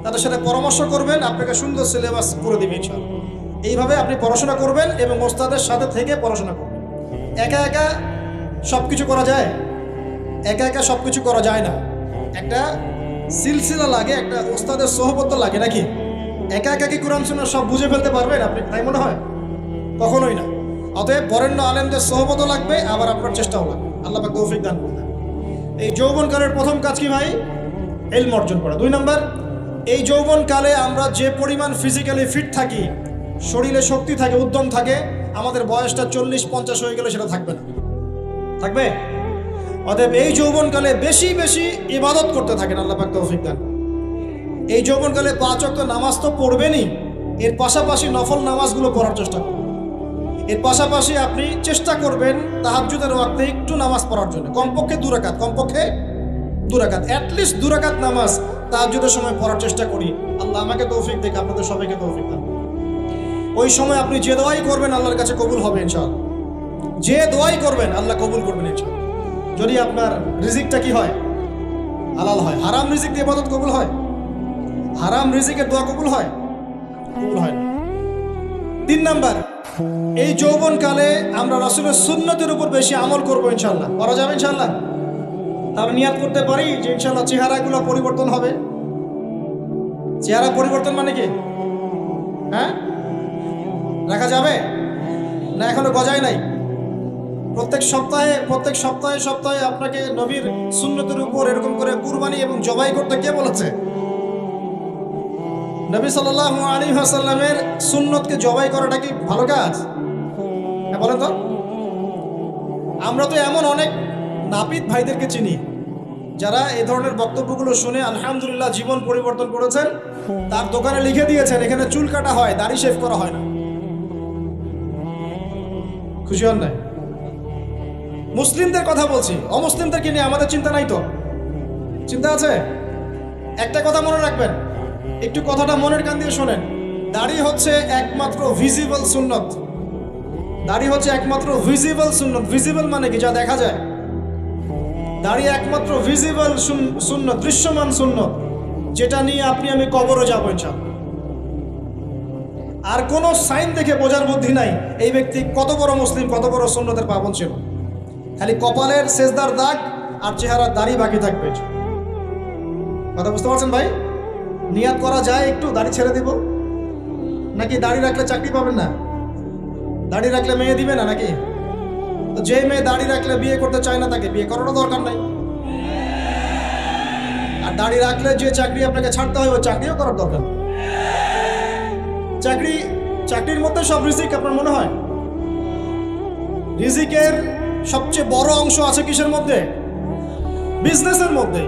তাদের সাথে পরামর্শ করবেন, আপনাকে সুন্দর সিলেবাস করে দিবে ইনশাআল্লাহ। এইভাবে আপনি পড়াশোনা করবেন এবং ওস্তাদের সাথে থেকে পড়াশোনা করবেন। একা একা সব কিছু করা যায়? একা একা সব কিছু করা যায় না। একটা সিলসিলা লাগে, একটা ওস্তাদের সোহবত লাগে, নাকি? একা একা কি কোরআন সুন্নাহ সব বুঝে ফেলতে পারবেন আপনি? তাই মনে হয়? কখনোই না। অতএব বরেণ্য আলেমদের সোহবতও লাগবে, আবার আপনার চেষ্টাও লাগবে। আল্লাহ পাক তৌফিক দান করুন। এই যৌবনকালের প্রথম কাজ কি ভাই? ইলম অর্জন করা। 2 নম্বর, এই যৌবনকালে আমরা যে পরিমাণ ফিজিক্যালি ফিট থাকি, শরীরে শক্তি থাকে, উদ্যম থাকে, আমাদের বয়সটা 40-50 হয়ে গেলে সেটা থাকবে না। থাকবে? অতএব এই যৌবনকালে বেশি বেশি ইবাদত করতে থাকেন। আল্লাহ পাক তৌফিক দান। এই যৌবনকালে 5 ওয়াক্ত নামাজ তো পড়বেনই, এর পাশাপাশি নফল নামাজগুলো পড়ার চেষ্টা করবেন। এর পাশাপাশি আপনি চেষ্টা করবেন তাহাজ্জুদের ওয়াক্তে একটু নামাজ পড়ার জন্য, কমপক্ষে 2 রাকাত, কমপক্ষে 2 রাকাত, অ্যাটলিস্ট 2 রাকাত নামাজ তাহাজ্জুদের সময় পড়ার চেষ্টা করি। আল্লাহ আমাকে তৌফিক দেখ, আপনাদের সবাইকে তৌফিক দান। ওই সময় আপনি যে দোয়াই করবেন আল্লাহর কাছে কবুল হবে ইনশাআল্লাহ। যে দোয়াই করবেন আল্লাহ কবুল করবেন ইনশাআল্লাহ। যদি আপনার রিজিকটা কি হয়? হালাল হয়। হারাম রিজিক দিয়ে ইবাদত কবুল হয়? হারাম রিজিকের দোয়া কবুল হয়? কবুল হয় না। 3 নাম্বার, এই যৌবনকালে আমরা রাসূলের সুন্নতের উপর বেশি আমল করবো ইনশাআল্লাহ। করা যাবে ইনশাআল্লাহ? তাহলে নিয়াত করতে পারি যে ইনশাআল্লাহ চেহারাগুলো পরিবর্তন হবে। চেহারা পরিবর্তন মানে কি? হ্যাঁ, রাখা যাবে না? এখনো গজায় নাই? প্রত্যেক সপ্তাহে আপনাকে নবীর সুন্নতের উপর এরকম করে কুরবানি এবং জবাই করতে কে বলেছে? নবী সাল্লাল্লাহু আলাইহি ওয়াসাল্লামের সুন্নতকে জবাই করাটা কি ভালো কাজ? হ্যাঁ বলেন তো। আমরা তো এমন অনেক নাপিত ভাইদেরকে চিনি যারা এই ধরনের বক্তব্যগুলো শুনে আলহামদুলিল্লাহ জীবন পরিবর্তন করেছেন। তার দোকানে লিখে দিয়েছেন এখানে চুল কাটা হয়, দাড়ি শেভ করা হয় না। খুশি হন নাই? মুসলিমদের কথা বলছি, অমুসলিমদেরকে নিয়ে আমাদের চিন্তা নাই তো? চিন্তা আছে? একটা কথা মনে রাখবেন, একটু কথাটা মনের কান দিয়ে শোনেন। দাড়ি হচ্ছে একমাত্র ভিজিবল সুন্নত। দাড়ি হচ্ছে একমাত্র ভিজিবল সুন্নত। ভিজিবল মানে কি? যা দেখা যায়। দাড়ি একমাত্র ভিজিবল সুন্নত, দৃশ্যমান সুন্নত, যেটা নিয়ে আপনি আমি কবরে যাবো ইনশাআল্লাহ। আর কোন সাইন দেখে বোঝার বুদ্ধি নাই এই ব্যক্তি কত বড় মুসলিম, কত বড় সুন্নতের পাবন ছিল। খালি কপালের সেজদার দাগ আর চেহারার দাড়ি বাকি থাকবে। কথা বুঝতে পারছেন ভাই? নিয়াত করা যায় একটু দাড়ি ছেড়ে দিব, নাকি দাড়ি রাখলে চাকরি পাবেন না? দাড়ি রাখলে মেয়ে দিবে না নাকি? তো যে মেয়ে দাড়ি রাখলে বিয়ে করতে চায় না তাকে বিয়ে করারও দরকার নাই। আর দাড়ি রাখলে যে চাকরি আপনাকে ছাড়তে হয় ওই চাকরিও করার দরকার। চাকরির মধ্যে সব রিজিক আপনার মনে হয়? রিজিকের সবচেয়ে বড় অংশ আছে কিসের মধ্যে? বিজনেসের মধ্যে।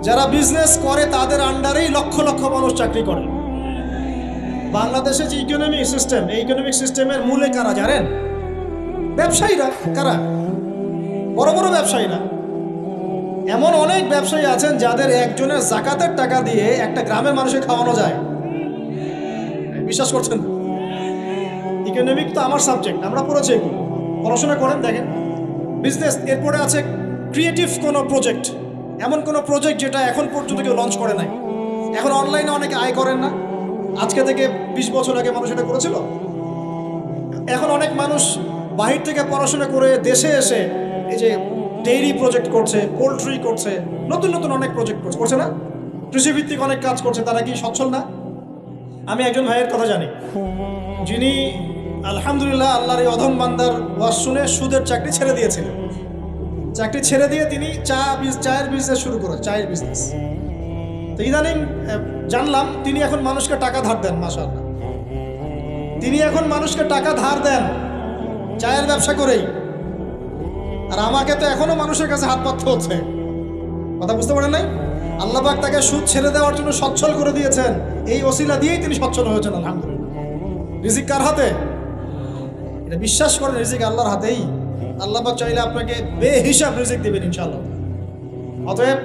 যারা বিজনেস করে তাদের আন্ডারেই লক্ষ লক্ষ মানুষ চাকরি করে। বাংলাদেশে যে ইকোনমিক সিস্টেম, এই ইকোনমিক সিস্টেমের মূলে কারা জানেন? ব্যবসায়ীরা। কারা? বড় বড় ব্যবসায়ীরা। এমন অনেক ব্যবসায়ী আছেন যাদের একজনের জাকাতের টাকা দিয়ে একটা গ্রামের মানুষকে খাওয়ানো যায়। বিশ্বাস করছেন? ইকোনমিক তো আমার সাবজেক্ট, আমরা পড়েছি, পড়াশোনা করেন, দেখেন। বিজনেস, এরপরে আছে ক্রিয়েটিভ কোনো প্রজেক্ট, এমন কোনো প্রজেক্ট যেটা এখন পর্যন্ত কেউ লঞ্চ করে নাই। এখন অনলাইনে অনেকে আয় করেন না, আজকে থেকে 20 বছর আগে মানুষ এটা করেছিল। এখন অনেক মানুষ বাহির থেকে পড়াশোনা করে দেশে এসে এই যে ডেইরি প্রজেক্ট করছে, পোলট্রি করছে, নতুন নতুন অনেক প্রজেক্ট করছে না? কৃষিভিত্তিক অনেক কাজ করছে। তারা কি সচ্ছল না? আমি একজন ভাইয়ের কথা জানি, যিনি আলহামদুলিল্লাহ আল্লাহর এই অধম বান্দার ওয়াজ শুনে সুদের চাকরি ছেড়ে দিয়েছিলেন। চাকরি ছেড়ে দিয়ে তিনি চায়ের বিজনেস শুরু করেন, চায়ের বিজনেস। তো ইদানিং জানলাম তিনি এখন মানুষকে টাকা ধার দেন। মাশাআল্লাহ, তিনি এখন মানুষকে টাকা ধার দেন চায়ের ব্যবসা করেই। আর আমাকে তো এখনো মানুষের কাছে হাত পাততে হচ্ছে। কথা বুঝতে পারেন নাই? আল্লাহ পাক তাকে সুদ ছেড়ে দেওয়ার জন্য সচ্ছল করে দিয়েছেন। এই ওসিলা দিয়েই তিনি সচ্ছল হয়েছেন আলহামদুলিল্লাহ। রিজিক কার হাতে? এটা বিশ্বাস করেন, রিজিক আল্লাহর হাতেই। আল্লাহ পাক চাইলে আপনাকে বেহিসাব রিজিক দিবেন ইনশাআল্লাহ। অতএব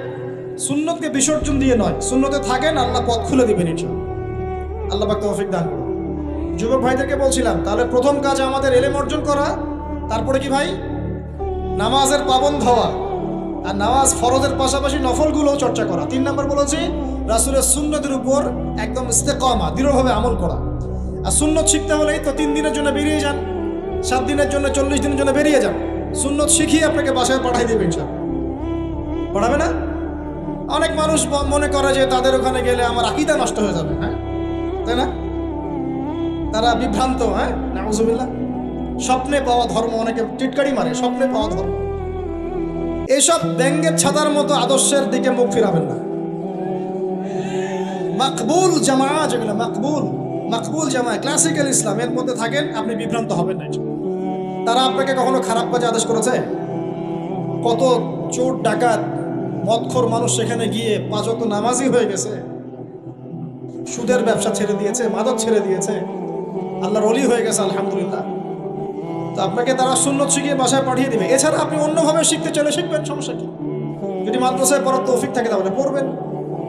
সুন্নতকে বিসর্জন দিয়ে নয়, সুন্নতে থাকেন, আল্লাহ পথ খুলে দিবেন ইনশাআল্লাহ। আল্লাহ পাক তৌফিক দান করুন। যুবক ভাইদেরকে বলছিলাম, তাহলে প্রথম কাজ আমাদের ইলম অর্জন করা, তারপরে কি ভাই? নামাজের পাবন্দ হওয়া, আর নামাজ ফরজের পাশাপাশি নফলগুলোও চর্চা করা। 3 নম্বর বলেছি রাসূলের সুন্নতের উপর একদম ইস্তেকামা, দৃঢ়ভাবে আমল করা। আর সুন্নত শিখতে হলেই তো 3 দিনের জন্য বেরিয়ে যান, 7 দিনের জন্য, 40 দিনের জন্য বেরিয়ে যান। সুন্নত শিখিয়ে আপনাকে বাসায় পাঠাই দেবে ইনশাআল্লাহ। পড়াবে না? অনেক মানুষ মনে করে যে তাদের ওখানে গেলে আমার আকীদা নষ্ট হয়ে যাবে, হ্যাঁ তাই না? তারা বিভ্রান্ত। হ্যাঁ, নাউজুবিল্লাহ। স্বপ্নে পাওয়া ধর্ম, অনেকে টিটকারি মারে, স্বপ্নে পাওয়া ধর্ম। এইসব ব্যঙ্গের ছাতার মতো আদর্শের দিকে মুখ ফিরাবেন না। মাকবুল জামা, যেগুলো মাকবুল জামা, ক্লাসিক্যাল ইসলামের মধ্যে থাকেন, আপনি বিভ্রান্ত হবেন না। তারা আপনাকে কখনো খারাপ কাজে আদেশ করেছে? কত চোর ডাকাত মদখোর মানুষ সেখানে গিয়ে 5 ওয়াক্ত নামাজি হয়ে গেছে, সুদের ব্যবসা ছেড়ে দিয়েছে, মাদক ছেড়ে দিয়েছে, আল্লাহর ওলি হয়ে গেছে আলহামদুলিল্লাহ। তো আপনাকে তারা সুন্নত শিখিয়ে বাসায় পাঠিয়ে দিবে। এছাড়া আপনি অন্যভাবে শিখতে চলে শিখবেন, সমস্যা কি? যদি মাদ্রাসায় পড়ার তৌফিক থাকে তাহলে পড়বেন।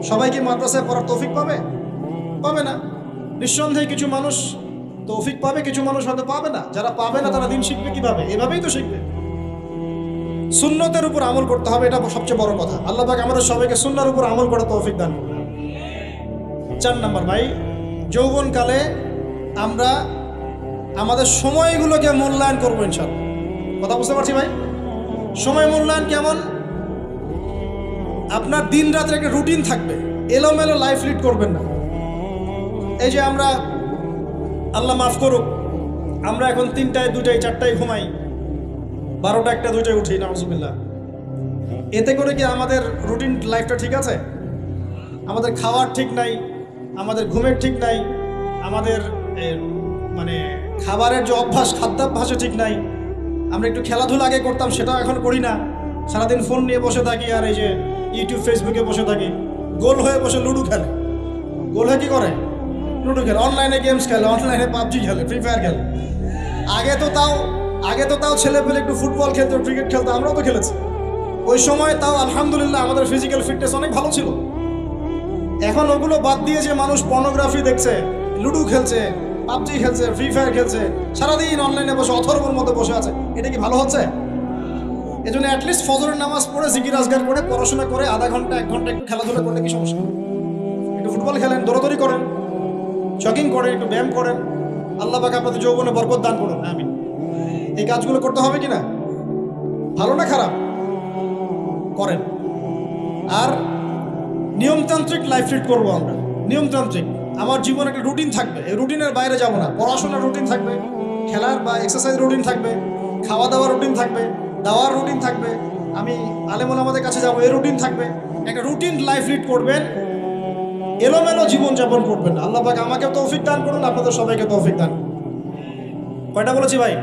সবাই কি মাদ্রাসায় পড়ার তৌফিক পাবে না। নিঃসন্দেহে কিছু মানুষ তৌফিক পাবে, কিছু মানুষ হয়তো পাবে না। যারা পাবে না তারা দিন শিখবে কিভাবে? এভাবেই তো শিখবে। সুন্নতের উপর আমল করতে হবে, এটা সবচেয়ে বড় কথা। আল্লাহ পাক আমাদের সবাইকে সুন্নাহর উপর আমল করে তৌফিক দান করুন। 4 নম্বর ভাই, যৌবনকালে আমরা আমাদের সময়গুলোকে মূল্যায়ন করবো ইনশাআল্লাহ। কথা বুঝতে পারছি ভাই? সময় মূল্যায়ন কেমন? আপনার দিন রাতের একটা রুটিন থাকবে, এলোমেলো লাইফ লিড করবেন না। এই যে আমরা, আল্লাহ মাফ করুক, আমরা এখন 3টায় 2টায় 4টায় ঘুমাই, 12টা 1টা 2টায় উঠি নাউজুবিল্লাহ। এতে করে কি আমাদের রুটিন লাইফটা ঠিক আছে? আমাদের খাওয়ার ঠিক নাই, আমাদের ঘুমের ঠিক নাই, আমাদের মানে খাবারের যে অভ্যাস, খাদ্যাভ্যাসও ঠিক নাই। আমরা একটু খেলাধুলা আগে করতাম, সেটাও এখন করি না। সারাদিন ফোন নিয়ে বসে থাকি, আর এই যে ইউটিউব ফেসবুকে বসে থাকি। গোল হয়ে বসে লুডো খেলে, গোল হয়ে কি করে? লুডো খেলে, অনলাইনে গেমস খেলে, অনলাইনে পাবজি খেলে, ফ্রি ফায়ার খেলে। আগে তো তাও ছেলে পেলে একটু ফুটবল খেলতো, ক্রিকেট খেলতো, আমরাও তো খেলেছি। ওই সময় তাও আলহামদুলিল্লাহ আমাদের ফিজিক্যাল ফিটনেস অনেক ভালো ছিল। এখন ওগুলো বাদ দিয়ে যে মানুষ পর্নোগ্রাফি দেখছে, লুডো খেলছে, পাবজি খেলছে, ফ্রি ফায়ার খেলছে, সারাদিন অনলাইনে বসে অথর্বর মধ্যে বসে আছে, এটা কি ভালো হচ্ছে? এজন্য অ্যাটলিস্ট ফজরের নামাজ পড়ে জিকির আজগার করে পড়াশোনা করে আধা ঘন্টা 1 ঘন্টা একটু খেলাধুলা করলে কি সমস্যা? একটু ফুটবল খেলেন, দৌড়াদৌড়ি করেন, জগিং করেন, একটু ব্যায়াম করেন। আল্লাহ পাক আপনাদের যৌবনে বরকত দান করুন, আমিন। এই কাজগুলো করতে হবে কি না? ভালো না খারাপ? করেন। আর নিয়মতান্ত্রিক লাইফ লিড করবো আমরা। নিয়মতান্ত্রিক, আমার জীবনে একটা রুটিন থাকবে, এই রুটিনের বাইরে যাব না। পড়াশোনার রুটিন থাকবে, খেলার বা এক্সারসাইজ রুটিন থাকবে, খাওয়া দাওয়ার রুটিন থাকবে, দাওয়ার রুটিন থাকবে, আমি আলেম ওলামাদের কাছে যাবো, এই রুটিন থাকবে। একটা রুটিন লাইফ লিড করবেন, এলোমেলো জীবনযাপন করবেন। আল্লাহ পাক আমাকে তৌফিক দান করুন, আপনাদের সবাইকে তৌফিক দান। কয়টা বলেছি ভাই?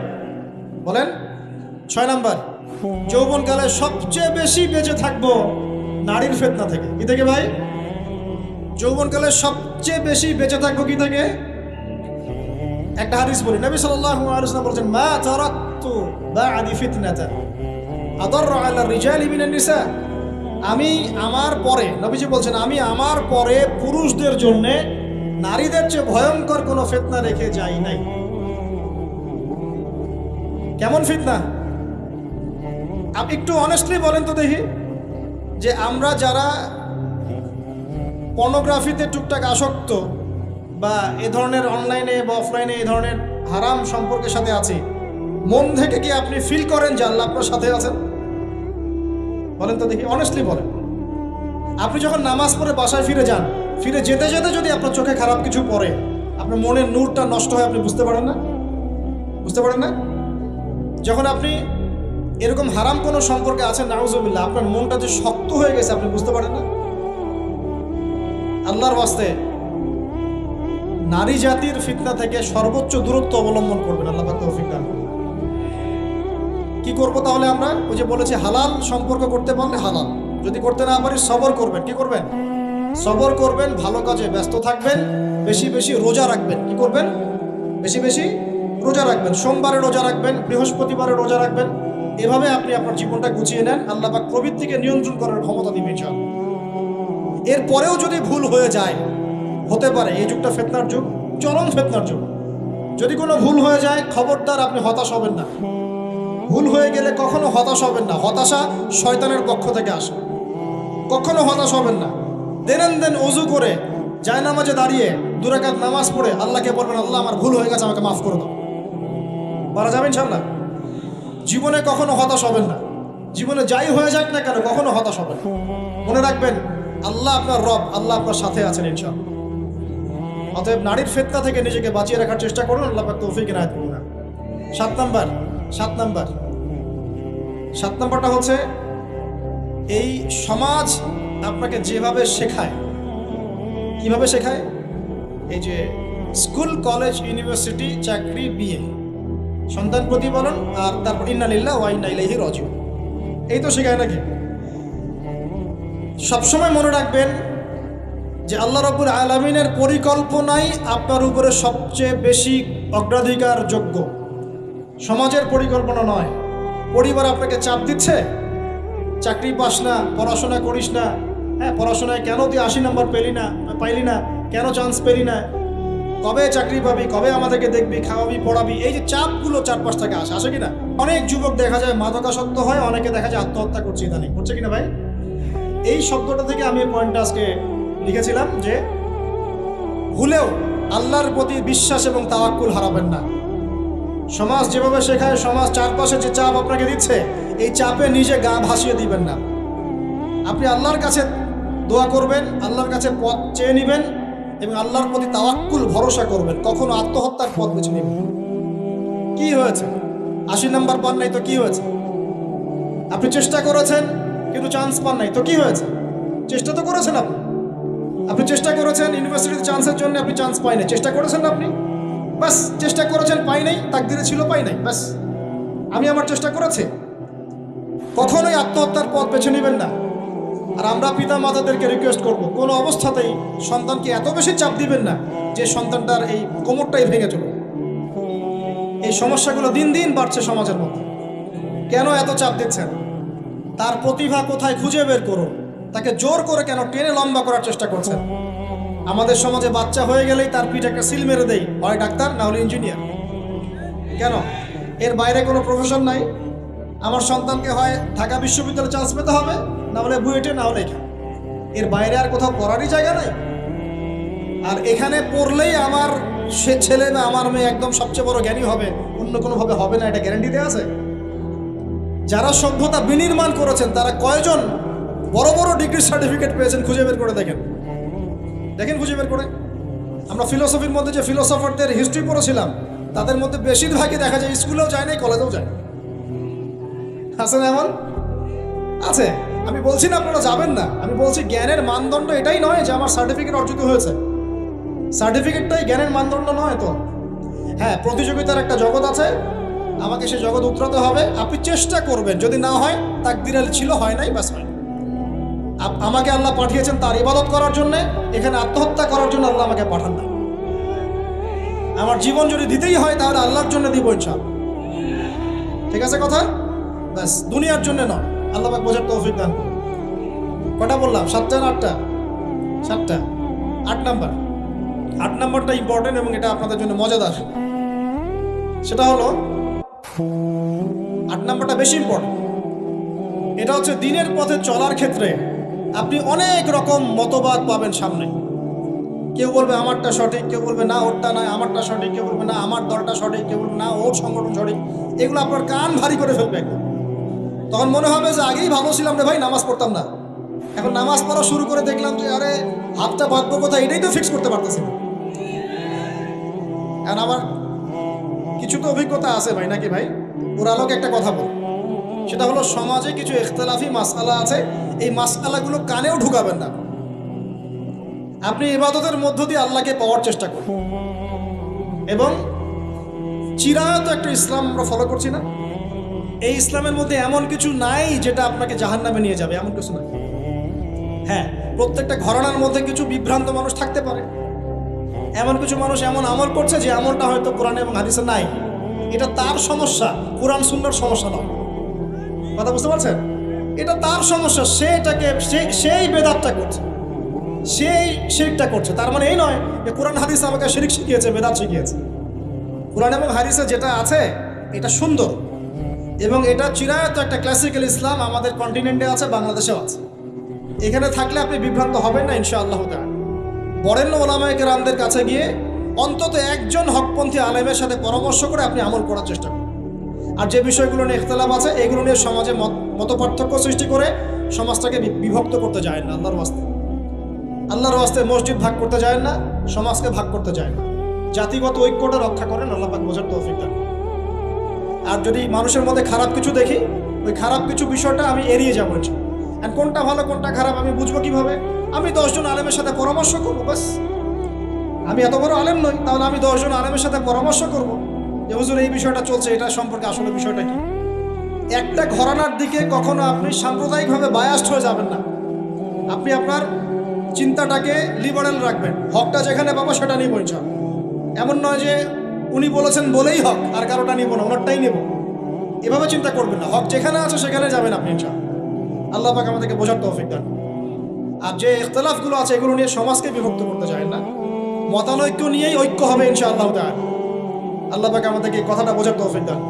বলেন। 6 নাম্বার, যৌবনকালে সবচেয়ে বেশি বেঁচে থাকবো নারীর ফিতনা থেকে। কি থেকে ভাই? যৌবনকালে সবচেয়ে বেশি বেঁচে থাকবো কি থেকে? একটা হাদিস বলি, নবী সাল্লাল্লাহু আলাইহি ওয়াসাল্লাম বলেছেন, মা তারাকতু বা'দি ফিতনাতান আদাররু আলা রিজালি মিনান নিসা। আমি আমার পরে, নবীজি বলছেন, আমি আমার পরে পুরুষদের জন্য নারীদের চেয়ে ভয়ঙ্কর কোনো ফিতনা রেখে যাই নাই। কেমন ফিতনা? আপনি একটু অনেস্টলি বলেন তো দেখি, যে আমরা যারা পর্নোগ্রাফিতে টুকটাক আসক্ত বা এ ধরনের অনলাইনে বা অফলাইনে এই ধরনের হারাম সম্পর্কের সাথে আছি, মন থেকে কি আপনি ফিল করেন যে আল্লাহ আপনার সাথে আছেন? বলেন তো দেখি, অনেস্টলি বলেন। আপনি যখন নামাজ পড়ে বাসায় ফিরে যান, ফিরে যেতে যেতে যদি আপনার চোখে খারাপ কিছু পড়ে, আপনার মনের নূরটা নষ্ট হয়, আপনি বুঝতে পারেন না? বুঝতে পারেন না? যখন আপনি এরকম হারাম কোনো সম্পর্কে আছেন, নাউজুবিল্লাহ, আপনার মনটা যে শক্ত হয়ে গেছে, আপনি বুঝতে পারেন না? আল্লাহর ওয়াস্তে নারী জাতির ফিতনা থেকে সর্বোচ্চ দূরত্ব অবলম্বন করবেন। আল্লাহ পাক তৌফিক দান করুন। কি করবো তাহলে আমরা? ওই যে বলেছি, হালাল সম্পর্ক করতে পারলে হালাল, যদি করতে না পারি সবর করবেন। কি করবেন? সবর করবেন, ভালো কাজে ব্যস্ত থাকবেন, বেশি বেশি রোজা রাখবেন। কি করবেন? বেশি বেশি রোজা রাখবেন। সোমবারে রোজা রাখবেন, বৃহস্পতিবারে রোজা রাখবেন। এভাবে আপনি আপনার জীবনটা গুছিয়ে নেন, আল্লাহ পাক প্রবৃত্তিকে নিয়ন্ত্রণ করার ক্ষমতা দিবেন ইনশাআল্লাহ। এরপরেও যদি ভুল হয়ে যায়, হতে পারে এই যুগটা ফিতনার যুগ, চরম ফিতনার যুগ। যদি কোনো ভুল হয়ে যায়, খবরদার আপনি হতাশ হবেন না। ভুল হয়ে গেলে কখনো হতাশ হবেন না। হতাশা শয়তানের পক্ষ থেকে আসে, কখনো হতাশ হবেন না। দেন ওযু করে জায়নামাজে দাঁড়িয়ে 2 রাকাত নামাজ পড়ে আল্লাহকে বলবেন, আল্লাহ আমার ভুল হয়ে গেছে, আমাকে মাফ করে দাও। পারা যাবে ইনশাআল্লাহ। জীবনে কখনো হতাশ হবেন না। জীবনে যাই হয়ে যাক না কেন, কখনো হতাশ হবেন না। মনে রাখবেন, আল্লাহ আপনার রব, আল্লাহ আপনার সাথে আছেন ইনশাআল্লাহ। অতএব নারীর ফিতনা থেকে নিজেকে বাঁচিয়ে রাখার চেষ্টা করুন, আল্লাহ পাক তৌফিক ইনায়াত করুন। 7 নাম্বারটা হচ্ছে, এই সমাজ আপনাকে যেভাবে শেখায়, কিভাবে শেখায়? এই যে স্কুল, কলেজ, ইউনিভার্সিটি, চাকরি, বিয়ে, সন্তান প্রতিপালন, আর তারপর ইন্না লিল্লাহি ওয়া ইন্না ইলাইহি রাজিউন, এই তো শেখায় নাকি? সবসময় মনে রাখবেন যে আল্লাহ রাব্বুল আলামিনের পরিকল্পনাই আপনার উপরে সবচেয়ে বেশি অগ্রাধিকার যোগ্য, সমাজের পরিকল্পনা নয়। পরিবার আপনাকে চাপ দিচ্ছে, চাকরি পাস না, পড়াশোনা করিস না, হ্যাঁ পড়াশোনায় কেন তুই 80 নম্বর পাইলি না, কেন চান্স পেলি না, কবে চাকরি পাবি, কবে আমাদেরকে দেখবি, খাওয়াবি, পড়াবি, এই যে চাপগুলো চারপাশ থেকে আসে কিনা? অনেক যুবক দেখা যায় মাদকাসক্ত হয়, অনেকে দেখা যায় আত্মহত্যা করছে ইদানিং, করছে কিনা ভাই? এই শব্দটা থেকে আমি পয়েন্টটা আজকে লিখেছিলাম যে ভুলেও আল্লাহর প্রতি বিশ্বাস এবং তাওয়াক্কুল হারাবেন না। সমাজ যেভাবে শেখায়, সমাজ চারপাশে যে চাপ আপনাকে দিচ্ছে, এই চাপে নিজে গা ভাসিয়ে দিবেন না। আপনি আল্লাহর কাছে দোয়া করবেন, আল্লাহর কাছে পথ চেয়ে নেবেন এবং আল্লাহর প্রতি তাওয়াক্কুল ভরসা করবেন। কখনো আত্মহত্যার পথ বেছে নেবেন। কি হয়েছে? 80 নম্বর পান নাই তো কি হয়েছে? আপনি চেষ্টা করেছেন কিন্তু চান্স পান নাই, তো কি হয়েছে? চেষ্টা তো করেছেন আপনি। আপনি চেষ্টা করেছেন ইউনিভার্সিটিতে চান্সের জন্য, আপনি চান্স পাই নাই, চেষ্টা করেছেন না আপনি? বাস, চেষ্টা করেছেন, পাই নাই, তাকদিরে ছিল পাই নাই, বাস। আমি আমার চেষ্টা করেছি। কখনোই আত্মহত্যার পথ বেছে নেবেন না। আর আমরা পিতা মাতাদেরকে রিকোয়েস্ট করব, কোনো অবস্থাতেই সন্তানকে এত বেশি চাপ দিবেন না যে সন্তানটার এই কোমরটাই ভেঙে চলবে। এই সমস্যাগুলো দিন দিন বাড়ছে সমাজের মধ্যে। কেন এত চাপ দিচ্ছেন? তার প্রতিভা কোথায় খুঁজে বের করুন। তাকে জোর করে কেন টেনে লম্বা করার চেষ্টা করছেন? আমাদের সমাজে বাচ্চা হয়ে গেলেই তার পিঠে একটা সিল মেরে দেয়, হয় ডাক্তার না হলে ইঞ্জিনিয়ার। কেন? এর বাইরে কোনো প্রফেশন নাই। আমার সন্তানকে হয় ঢাকা বিশ্ববিদ্যালয়ে চান্স পেতে হবে, না হলে বুয়েটে, না হলে এখানে। এর বাইরে আর কোথাও পড়ারই জায়গা নাই। আর এখানে পড়লেই আমার সে ছেলে বা আমার মেয়ে একদম সবচেয়ে বড় জ্ঞানী হবে, অন্য কোনোভাবে হবে না, এটা গ্যারান্টি দেওয়া আছে? যারা সভ্যতা বিনির্মাণ করেছেন তারা কয়জন বড় বড় ডিগ্রি সার্টিফিকেট পেয়েছেন খুঁজে বের করে দেখেন। দেখেন, খুঁজে বের করে। আমরা ফিলোসফির মধ্যে যে ফিলোসফারদের হিস্ট্রি পড়েছিলাম তাদের মধ্যে বেশিরভাগই দেখা যায় স্কুলেও যায় নাই, কলেজেও যায়। আছে না এমন? আছে। আমি বলছি না আপনারা যাবেন না, আমি বলছি জ্ঞানের মানদণ্ড এটাই নয় যে আমার সার্টিফিকেট অর্জিত হয়েছে। সার্টিফিকেটটাই জ্ঞানের মানদণ্ড নয় তো। হ্যাঁ, প্রতিযোগিতার একটা জগৎ আছে, আমাকে সে জগৎ উতরাতে হবে। আপনি চেষ্টা করবেন, যদি না হয় তাকদিরে ছিল, হয় নাই, ব্যাস হয়। আমাকে আল্লাহ পাঠিয়েছেন তার ইবাদত করার জন্য, এখানে আত্মহত্যা করার জন্য আল্লাহ আমাকে পাঠান না। আমার জীবন যদি দিতেই হয় তাহলে আল্লাহর জন্য দিব ইনশাআল্লাহ। ঠিক আছে কথা? ব্যাস, দুনিয়ার জন্য নয়। আল্লাহ পাক বোঝার তৌফিক দান করুন। কটা বললাম? 7টা না 8টা? 7টা। 8 নাম্বার। 8 নাম্বারটা ইম্পর্টেন্ট এবং এটা আপনাদের জন্য মজাদার। সেটা হলো 8 নাম্বারটা বেশি ইম্পর্টেন্ট। এটা হচ্ছে দিনের পথে চলার ক্ষেত্রে আপনি অনেক রকম মতবাদ পাবেন সামনে। কেউ বলবে আমারটা সঠিক, কেউ বলবে না ওরটা নয়, আমারটা সঠিক, কেউ বলবে না আমার দলটা সঠিক, কেউ বলবে না ওর সংগঠন সঠিক। এগুলো আপনার কান ভারী করে ফেলবে একদম। তখন মনে হবে যে আগেই ভালো ছিলাম রে ভাই, নামাজ পড়তাম না। এখন নামাজ পড়া শুরু করে দেখলাম যে আরে হাতটা বাঁধবো কোথায়, এটাই তো ফিক্স করতে পারতেছি না। কারণ আমার কিছু তো অভিজ্ঞতা আছে ভাই, নাকি ভাই? ওর আলোকে একটা কথা বল, সেটা হলো সমাজে কিছু ইখতিলাফি মাসআলা আছে, এই মাসআলাগুলো কানেও ঢুকাবেন না। আপনি ইবাদতের মধ্য দিয়ে আল্লাহকে পাওয়ার চেষ্টা করুন। এবং চিরায়ত একটা ইসলাম আমরা ফলো করছি না? এই ইসলামের মধ্যে এমন কিছু নাই যেটা আপনাকে জাহান্নামে নিয়ে যাবে, এমন কিছু নাই। হ্যাঁ, প্রত্যেকটা ঘরানার মধ্যে কিছু বিভ্রান্ত মানুষ থাকতে পারে। এমন কিছু মানুষ এমন আমল করছে যে আমলটা হয়তো কোরআন এবং হাদিসে নাই। এটা তার সমস্যা, কোরআন সুন্নাহর সমস্যা নয়। কথা বুঝতে পারছেন? এটা তার সমস্যা, সে এটাকে সেই বেদাতটা করছে, সেই শিরকটা করছে। তার মানে এই নয় যে কোরআন হাদিস আমাকে শিরক শিখিয়েছে, বেদাত শিখিয়েছে। কোরআন এবং হাদিসে যেটা আছে এটা সুন্দর এবং এটা চিরায়ত একটা ক্লাসিক্যাল ইসলাম আমাদের কন্টিনেন্টে আছে, বাংলাদেশেও আছে। এখানে থাকলে আপনি বিভ্রান্ত হবেন না ইনশাআল্লাহ তাআলা। বরেণ্য ওলামায়ে কেরামদের কাছে গিয়ে অন্তত একজন হকপন্থী আলেমের সাথে পরামর্শ করে আপনি আমল করার চেষ্টা করুন। আর যে বিষয়গুলো নিয়ে ইখতিলাফ আছে এগুলো নিয়ে সমাজে মত পার্থক্য সৃষ্টি করে সমাজটাকে বিভক্ত করতে যায় না। আল্লাহর ওয়াস্তে মসজিদ ভাগ করতে যায় না, সমাজকে ভাগ করতে যায় না। জাতিগত ঐক্যটা রক্ষা করেন, আল্লাহ পাক বোঝার তৌফিক দান। আর যদি মানুষের মধ্যে খারাপ কিছু দেখি, ওই খারাপ কিছু বিষয়টা আমি এড়িয়ে যাবো। আর কোনটা ভালো কোনটা খারাপ আমি বুঝবো কিভাবে? আমি 10 জন আলেমের সাথে পরামর্শ করবো, বাস। আমি এত বড় আলেম নই, তাহলে আমি 10 জন আলেমের সাথে পরামর্শ করবো যে হুজুর এই বিষয়টা চলছে, এটা সম্পর্কে আসলে বিষয়টা কি। একটা ঘরানার দিকে কখনো আপনি সাম্প্রদায়িকভাবে বায়াস্ট হয়ে যাবেন না। আপনি আপনার চিন্তাটাকে লিবারেল রাখবেন, হকটা যেখানে পাবো সেটা নিব ইনশাআল্লাহ। এমন নয় যে উনি বলেছেন বলেই হক আর কারোটা নিব না, ওনারটাই নেব, এভাবে চিন্তা করবেন না। হক যেখানে আছে সেখানে যাবেন আপনি ইনশাআল্লাহ। আল্লাহ পাক আমাদেরকে বোঝার তৌফিক দান। আর যে ইখতিলাফগুলো আছে এগুলো নিয়ে সমাজকে বিভক্ত করতে যায় না, মতানৈক্য নিয়েই ঐক্য হবে ইনশাআল্লাহ তাআলা। আল্লাহ পাক আমাদেরকে এই কথাটা বোঝার তৌফিক দান।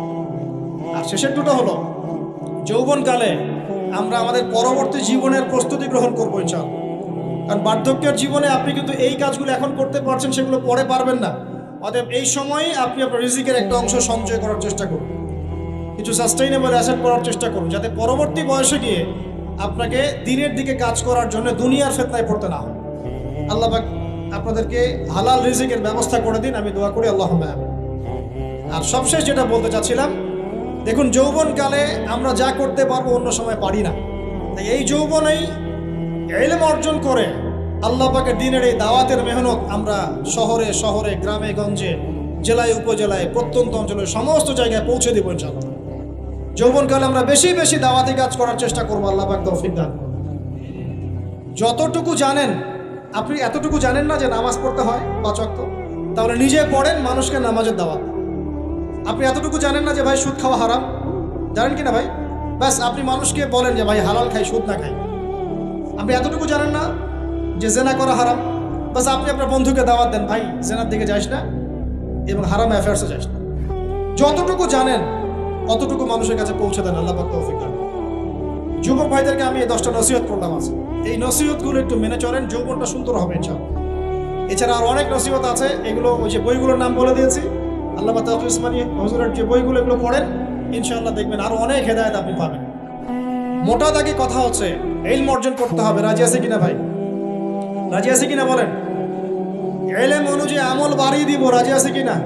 আর শেষের দুটো হলো যৌবনকালে আমরা আমাদের পরবর্তী জীবনের প্রস্তুতি গ্রহণ করবো ইনশাআল্লাহ। কারণ বার্ধক্যের জীবনে আপনি কিন্তু এই কাজগুলো এখন করতে পারছেন, সেগুলো পরে পারবেন না। অতএব এই সময়ই আপনি আপনার রিজিকের একটা অংশ সঞ্চয় করার চেষ্টা করুন, কিছু সাস্টেইনেবল অ্যাসেট করার চেষ্টা করুন, যাতে পরবর্তী বয়সে গিয়ে আপনাকে দিনের দিকে কাজ করার জন্য দুনিয়ার ফিতনায় পড়তে না হয়। আল্লাহ পাক আপনাদেরকে হালাল রিজিকের ব্যবস্থা করে দিন, আমি দোয়া করি আল্লাহুম্মা আমিন। আর সবশেষ যেটা বলতে চাচ্ছিলাম, দেখুন, যৌবনকালে আমরা যা করতে পারবো অন্য সময় পারি না। তাই এই যৌবনেই ইলম অর্জন করে আল্লাহ পাকের দ্বীনের এই দাওয়াতের মেহনত আমরা শহরে শহরে, গ্রামে গঞ্জে, জেলায় উপজেলায়, প্রত্যন্ত অঞ্চলে সমস্ত জায়গায় পৌঁছে দেবো ইনশাআল্লাহ। যৌবনকালে আমরা বেশি বেশি দাওয়াতি কাজ করার চেষ্টা করবো। আল্লাহ পাক তৌফিক দান করুন। যতটুকু জানেন, আপনি এতটুকু জানেন না যে নামাজ পড়তে হয় 5 ওয়াক্ত, তাহলে নিজে পড়েন, মানুষকে নামাজের দাওয়াত। আপনি এতটুকু জানেন না যে ভাই সুদ খাওয়া হারাম, জানেন কি না ভাই? ব্যাস আপনি মানুষকে বলেন যে ভাই হালাল খাই, সুদ না খাই। আপনি এতটুকু জানেন না যে জেনা করা হারাম, বাস আপনি আপনার বন্ধুকে দাওয়াত দেন, ভাই জেনার দিকে যাস না এবং হারাম অ্যাফেয়ার্সে যাস না। যতটুকু জানেন অতটুকু মানুষের কাছে পৌঁছে দেন। আল্লাহ পাক তৌফিক দান। যুবক ভাইদেরকে আমি এই 10টা নসিহত করলাম আছে, এই নসিহতগুলো একটু মেনে চলেন, যৌবনটা সুন্দর হবে ইনশাআল্লাহ। এছাড়া আর অনেক নসিহত আছে, এগুলো ওই যে বইগুলোর নাম বলে দিয়েছি, আল্লামা তাকি উসমানী হুজুরের যে বইগুলো, এগুলো পড়েন, ইনশাআল্লাহ দেখবেন আরো অনেক হেদায়েত আপনি পাবেন। মোটা দাগে কথা হচ্ছে ইলম অর্জন করতে হবে। রাজি আছে কিনা ভাই? রাজি আছে কিনা বলেন? ইলম অনুযায়ী আমল বাড়িয়ে দিব, রাজি আছে কিনা?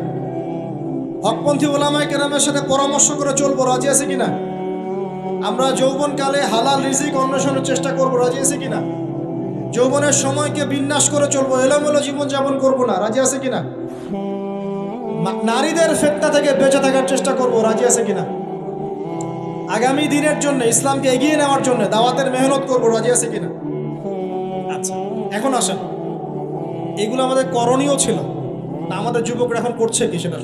হকপন্থী ওলামায়ে কেরামের সাথে পরামর্শ করে চলবো, রাজি আছে কিনা? আমরা যৌবনকালে হালাল রিজিক অন্বেষণের চেষ্টা করবো, রাজি আছে কিনা? যৌবনের সময়কে বিন্যাস করে চলবো, এলোমেলো জীবনযাপন করবো না, রাজি আছে কিনা? নারীদের ফিতনা থেকে বেঁচে থাকার চেষ্টা করবো, রাজি আছে কিনা? আগামী দিনের জন্য, ইসলামকে এগিয়ে নেওয়ার জন্য দাওয়াতের মেহনত করবো, রাজি আছে কিনা? আচ্ছা, এখন আসেন, এগুলো আমাদের করণীয় ছিল না, আমাদের যুবকরা এখন করছে কি সেটা?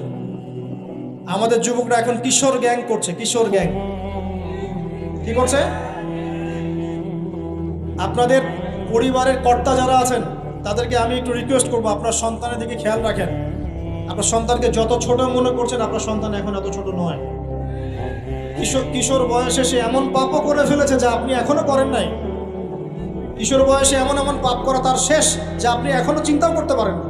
আমাদের যুবকরা এখন কিশোর গ্যাং করছে। কিশোর গ্যাং কি করছে? আপনাদের পরিবারের কর্তা যারা আছেন তাদেরকে আমি একটু রিকোয়েস্ট করবো, আপনার সন্তানের দিকে খেয়াল রাখেন। আপনার সন্তানকে যত ছোট মনে করছেন, আপনার সন্তান এখন এত ছোট নয়। কিশোর বয়সে সে এমন পাপও করে ফেলেছে যা আপনি এখনো করেন নাই। কিশোর বয়সে এমন এমন পাপ করা তার শেষ যা আপনি এখনো চিন্তাও করতে পারেন না।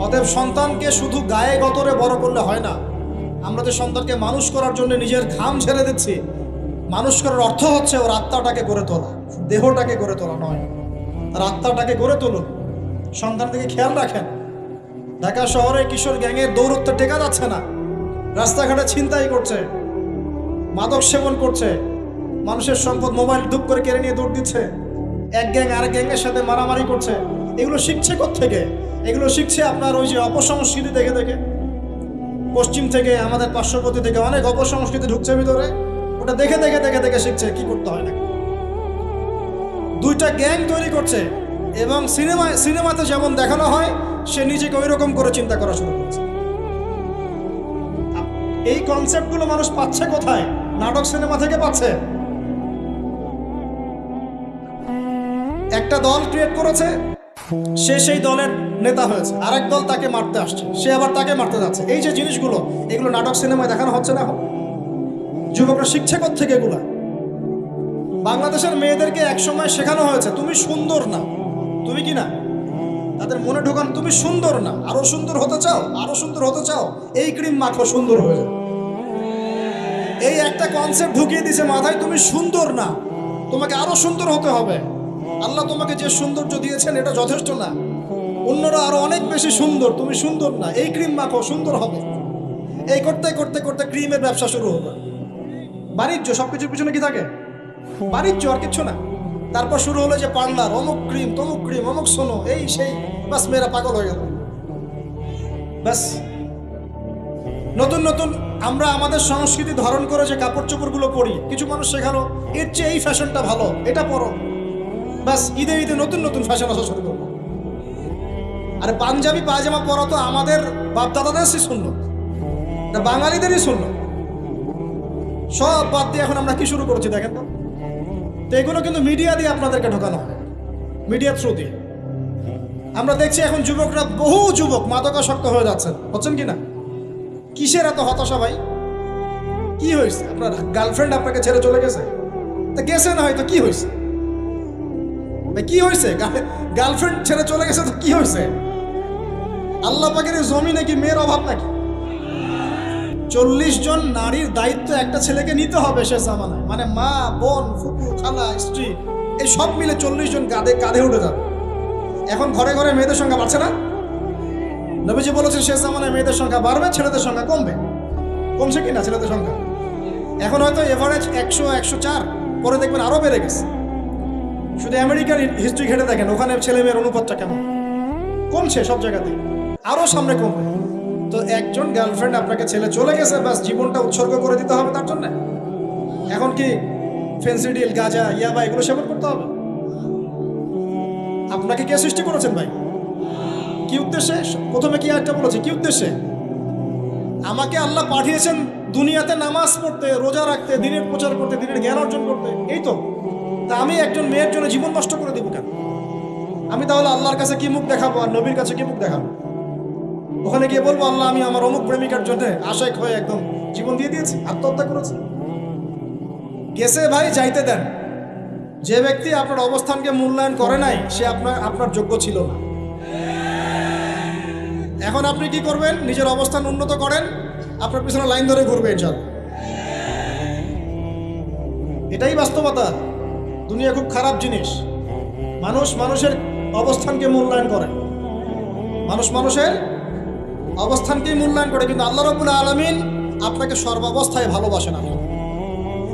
অতএব সন্তানকে শুধু গায়ে গতরে বড় করলে হয় না। আমরা যে সন্তানকে মানুষ করার জন্য নিজের ঘাম ছেড়ে দিচ্ছি, মানুষ করার অর্থ হচ্ছে ওর আত্মাটাকে গড়ে তোলা, দেহটাকে গড়ে তোলা নয়, তার আত্মাটাকে গড়ে তুলুন। সন্তান থেকে খেয়াল রাখেন। ঢাকা শহরে কিশোর গ্যাংয়ের দৌরত্বে টেকা যাচ্ছে না। রাস্তাঘাটে ছিনতাই করছে, মাদক সেবন করছে, মানুষের সম্পদ মোবাইল ধুপ করে কেড়ে নিয়ে দৌড় দিচ্ছে, এক গ্যাং আরেক গ্যাংয়ের সাথে মারামারি করছে। এগুলো শিখছে কোত্থেকে? এগুলো শিখছে আপনার ওই যে অপসংস্কৃতি দেখে দেখে। পশ্চিম থেকে, আমাদের পার্শ্ববর্তী থেকে অনেক অপসংস্কৃতি ঢুকছে ভিতরে, ওটা দেখে দেখে দেখে দেখে শিখছে কি করতে হয় না। 2টা গ্যাং তৈরি করছে এবং সিনেমাতে যেমন দেখানো হয় সে নিজেকে ওই রকম করে চিন্তা করা শুরু করছে। এই কনসেপ্টগুলো মানুষ পাচ্ছে কোথায়? নাটক সিনেমা থেকে পাচ্ছে। একটা দল ক্রিয়েট করেছে, সে সেই দলের নেতা হয়েছে, আরেক দল তাকে মারতে আসছে, সে আবার তাকে মারতে যাচ্ছে। এই যে জিনিসগুলো, এগুলো নাটক সিনেমায় দেখানো হচ্ছে না। যুবকরা শিখছে কোত্থেকে এগুলা? বাংলাদেশের মেয়েদেরকে একসময় শেখানো হয়েছে তুমি সুন্দর না, তুমি কি না, তাদের মনে ঢোকান তুমি সুন্দর না, আরো সুন্দর হতে চাও, আরো সুন্দর হতে চাও, এই ক্রিম মাখো, সুন্দর হয়ে যাবে। এই একটা কনসেপ্ট ঢুকিয়ে দিয়েছে মাথায়, তুমি সুন্দর না, তোমাকে আরো সুন্দর হতে হবে। আল্লাহ তোমাকে যে সৌন্দর্য দিয়েছেন এটা যথেষ্ট না, অন্যরা আরো অনেক বেশি সুন্দর, তুমি সুন্দর না, এই ক্রিম মাখো, সুন্দর হবে। এই করতে করতে করতে ক্রিমের ব্যবসা শুরু হবে। বাণিজ্য, সবকিছুর পিছনে কি থাকে? বাণিজ্য, আর কিচ্ছু না। তারপর শুরু হলো যে পার্লার, অমুক ক্রিম, তমুক ক্রিম, অমুক সোনো, এই সেই, বাস মেয়েরা পাগল হয়ে গেল। ব্যাস নতুন নতুন আমরা আমাদের সংস্কৃতি ধারণ করে যে কাপড় চোপড়গুলো পরি, কিছু মানুষ শেখালো এর চেয়ে এই ফ্যাশনটা ভালো, এটা পরো। ব্যাস ঈদে ঈদে নতুন নতুন ফ্যাশন আসা শুরু করবো। আরে পাঞ্জাবি পায়জামা পরা তো আমাদের বাপদাদাদেরই সুন্নত, এটা বাঙালিদেরই সুন্নত। সব বাদ দিয়ে এখন আমরা কি শুরু করছি দেখেন তো। তো এগুলো কিন্তু মিডিয়া দিয়ে আপনাদেরকে ঢোকানো হয়, মিডিয়ার থ্রু দিয়ে। আমরা দেখছি এখন যুবকরা, বহু যুবক মাদকাসক্ত হয়ে যাচ্ছেন, হচ্ছেন কি না? কিসের এত হতাশা ভাই? কি হয়েছে? আপনার গার্লফ্রেন্ড আপনাকে ছেড়ে চলে গেছে? তা গেছে না, হয়তো কি হয়েছে? কি হয়েছে? গার্লফ্রেন্ড ছেড়ে চলে গেছে তো কি হয়েছে? আল্লাহ পাকের জমিনে কি মেয়ের অভাব নাকি? 40 জন নারীর দায়িত্ব একটা ছেলেকে নিতে হবে সে জামানায়, মানে মা, বোন, ফুপু, খালা, স্ত্রী, এই সব মিলে 40 জন কাঁধে উঠে যাবে। এখন ঘরে ঘরে মেয়েদের সংখ্যা বাড়ছে না? নবীজি বলেছেন শেষ জামানায় মেয়েদের সংখ্যা বাড়বে, ছেলেদের সংখ্যা কমবে। কমছে কি না ছেলেদের সংখ্যা? এখন হয়তো এভারেজ 100-104, পরে দেখবেন আরও বেড়ে গেছে। শুধু আমেরিকার হিস্ট্রি ঘেটে দেখেন, ওখানে ছেলে মেয়ের অনুপাতটা কেমন, কমছে সব জায়গাতেই, আরও সামনে কমবে। তো একজন গার্লফ্রেন্ড আপনাকে ছেলে চলে গেছে, ব্যাস জীবনটা উৎসর্গ করে দিতে হবে তার জন্য? এখন কি ফেন্সিডিল, গাঁজা, ইয়াবা এগুলো সেবন করতে হবে? আপনাকে কে সৃষ্টি করেছেন ভাই? কি উদ্দেশ্যে? প্রথমে কি একটা বলেছে, কি উদ্দেশ্যে? আমাকে আল্লাহ পাঠিয়েছেন দুনিয়াতে নামাজ পড়তে, রোজা রাখতে, দিনের প্রচার করতে, দিনের জ্ঞান অর্জন করতে, এই তো। তা আমি একজন মেয়ের জন্য জীবন নষ্ট করে দিব কেন? আমি তাহলে আল্লাহর কাছে কি মুখ দেখাবো আর নবীর কাছে কি মুখ দেখাবো? ওখানে গিয়ে বলবো আল্লাহ আমি আমার অমুক প্রেমিকার জন্য আশায় হয়ে একদম জীবন দিয়ে দিয়েছি, আত্মহত্যা করেছি? গেছে ভাই, যাইতে দেন। যে ব্যক্তি আপনার অবস্থানকে মূল্যায়ন করে নাই, সে আপনার যোগ্য ছিল না। এখন আপনি কি করবেন? নিজের অবস্থান উন্নত করেন, আপনার পিছনে লাইন ধরে ঘুরবে ইনশাআল্লাহ। এটাই বাস্তবতা। দুনিয়া খুব খারাপ জিনিস। মানুষ মানুষের অবস্থানকে মূল্যায়ন করে, মানুষ মানুষের অবস্থানকেই মূল্যায়ন করে, কিন্তু আল্লাহ রাব্বুল আলামিন আপনাকে সর্বাবস্থায় ভালোবাসেন।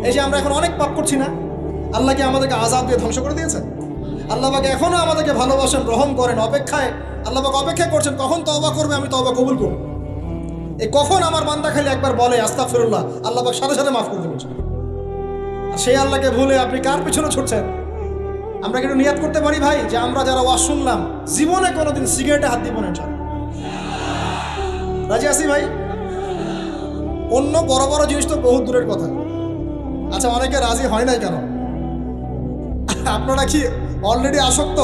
এই যে আমরা এখন অনেক পাপ করছি না, আল্লাহ কি আমাদেরকে আযাব দিয়ে ধ্বংস করে দিয়েছেন? আল্লাহ পাক এখনো আমাদেরকে ভালোবাসেন, রহম করেন, অপেক্ষায়। আল্লাহ পাক অপেক্ষা করছেন কখন তওবা করবে, আমি তওবা কবুল করব। এই কখন আমার বান্দা খালি একবার বলে আস্তাগফিরুল্লাহ, আল্লাহ পাক সাথে সাথে মাফ করে দেবেন। আর সেই আল্লাহকে ভুলে আপনি কার পিছনে ছুটছেন? আমরা কিন্তু নিয়াত করতে পারি ভাই যে আমরা যারা ওয়াজ শুনলাম জীবনে কোনোদিন সিগারেটে হাত দিব না ইনশাআল্লাহ। রাজি আছি ভাই? অন্য বড় বড় জিনিস তো বহুত দূরের কথা। আচ্ছা, অনেকে রাজি হয় নাই কেন? আপনারা কি অলরেডি আসক্ত?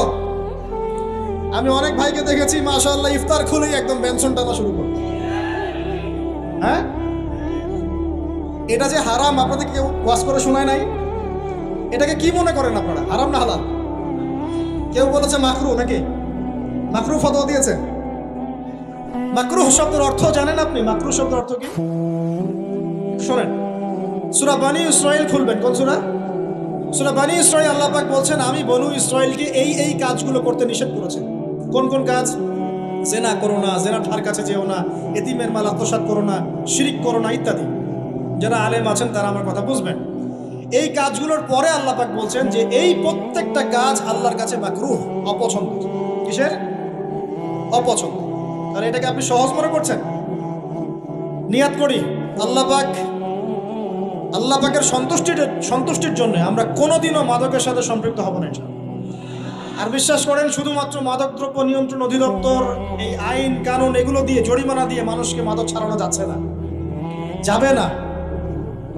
আমি অনেক ভাইকে দেখেছি মাশাআল্লাহ ইফতার খুলেই একদম বেনসন টানা শুরু করে। হ্যাঁ, এটা যে হারাম আপনাদের কেউ ওয়াজ করে শোনায় নাই? এটাকে কি মনে করেন আপনারা, হারাম না হালাল? কেউ বলেছে মাকরুহ, নাকি মাকরুহ ফতোয়া দিয়েছে? মাকরুহ শব্দের অর্থ জানেন আপনি? মাকরুহ শব্দের অর্থ কি শোনেন। সূরা বনী ইসরাইল খুলবেন। কোন সূরা? সূরা বনী ইসরাইল। আল্লাহ পাক বলছেন আমি বনু ইসরাইলকে এই কাজগুলো করতে নিষেধ করেছেন। কোন কোন কাজ? জেনা করো না, জেনা ঠার কাছে যেও না, এতিমের মাল আত্মসাৎ করো না, শিরিক করো না, ইত্যাদি। যারা আলেম আছেন তারা আমার কথা বুঝবেন। এই কাজগুলোর পরে আল্লাহ পাক বলছেন যে এই প্রত্যেকটা কাজ আল্লাহর কাছে মাকরুহ, অপছন্দ। কিসের? অপছন্দ। আর এটাকে আপনি সহজ মনে করছেন? নিয়াত করি আল্লাহ পাকের সন্তুষ্টির জন্য আমরা কোনোদিনও মাদকের সাথে সম্পৃক্ত হব না। আর বিশ্বাস করেন, শুধুমাত্র মাদকদ্রব্য নিয়ন্ত্রণ অধিদপ্তর এই আইন কানুন এগুলো দিয়ে, জরিমানা দিয়ে মানুষকে মাদক ছাড়ানো যাচ্ছে না, যাবে না।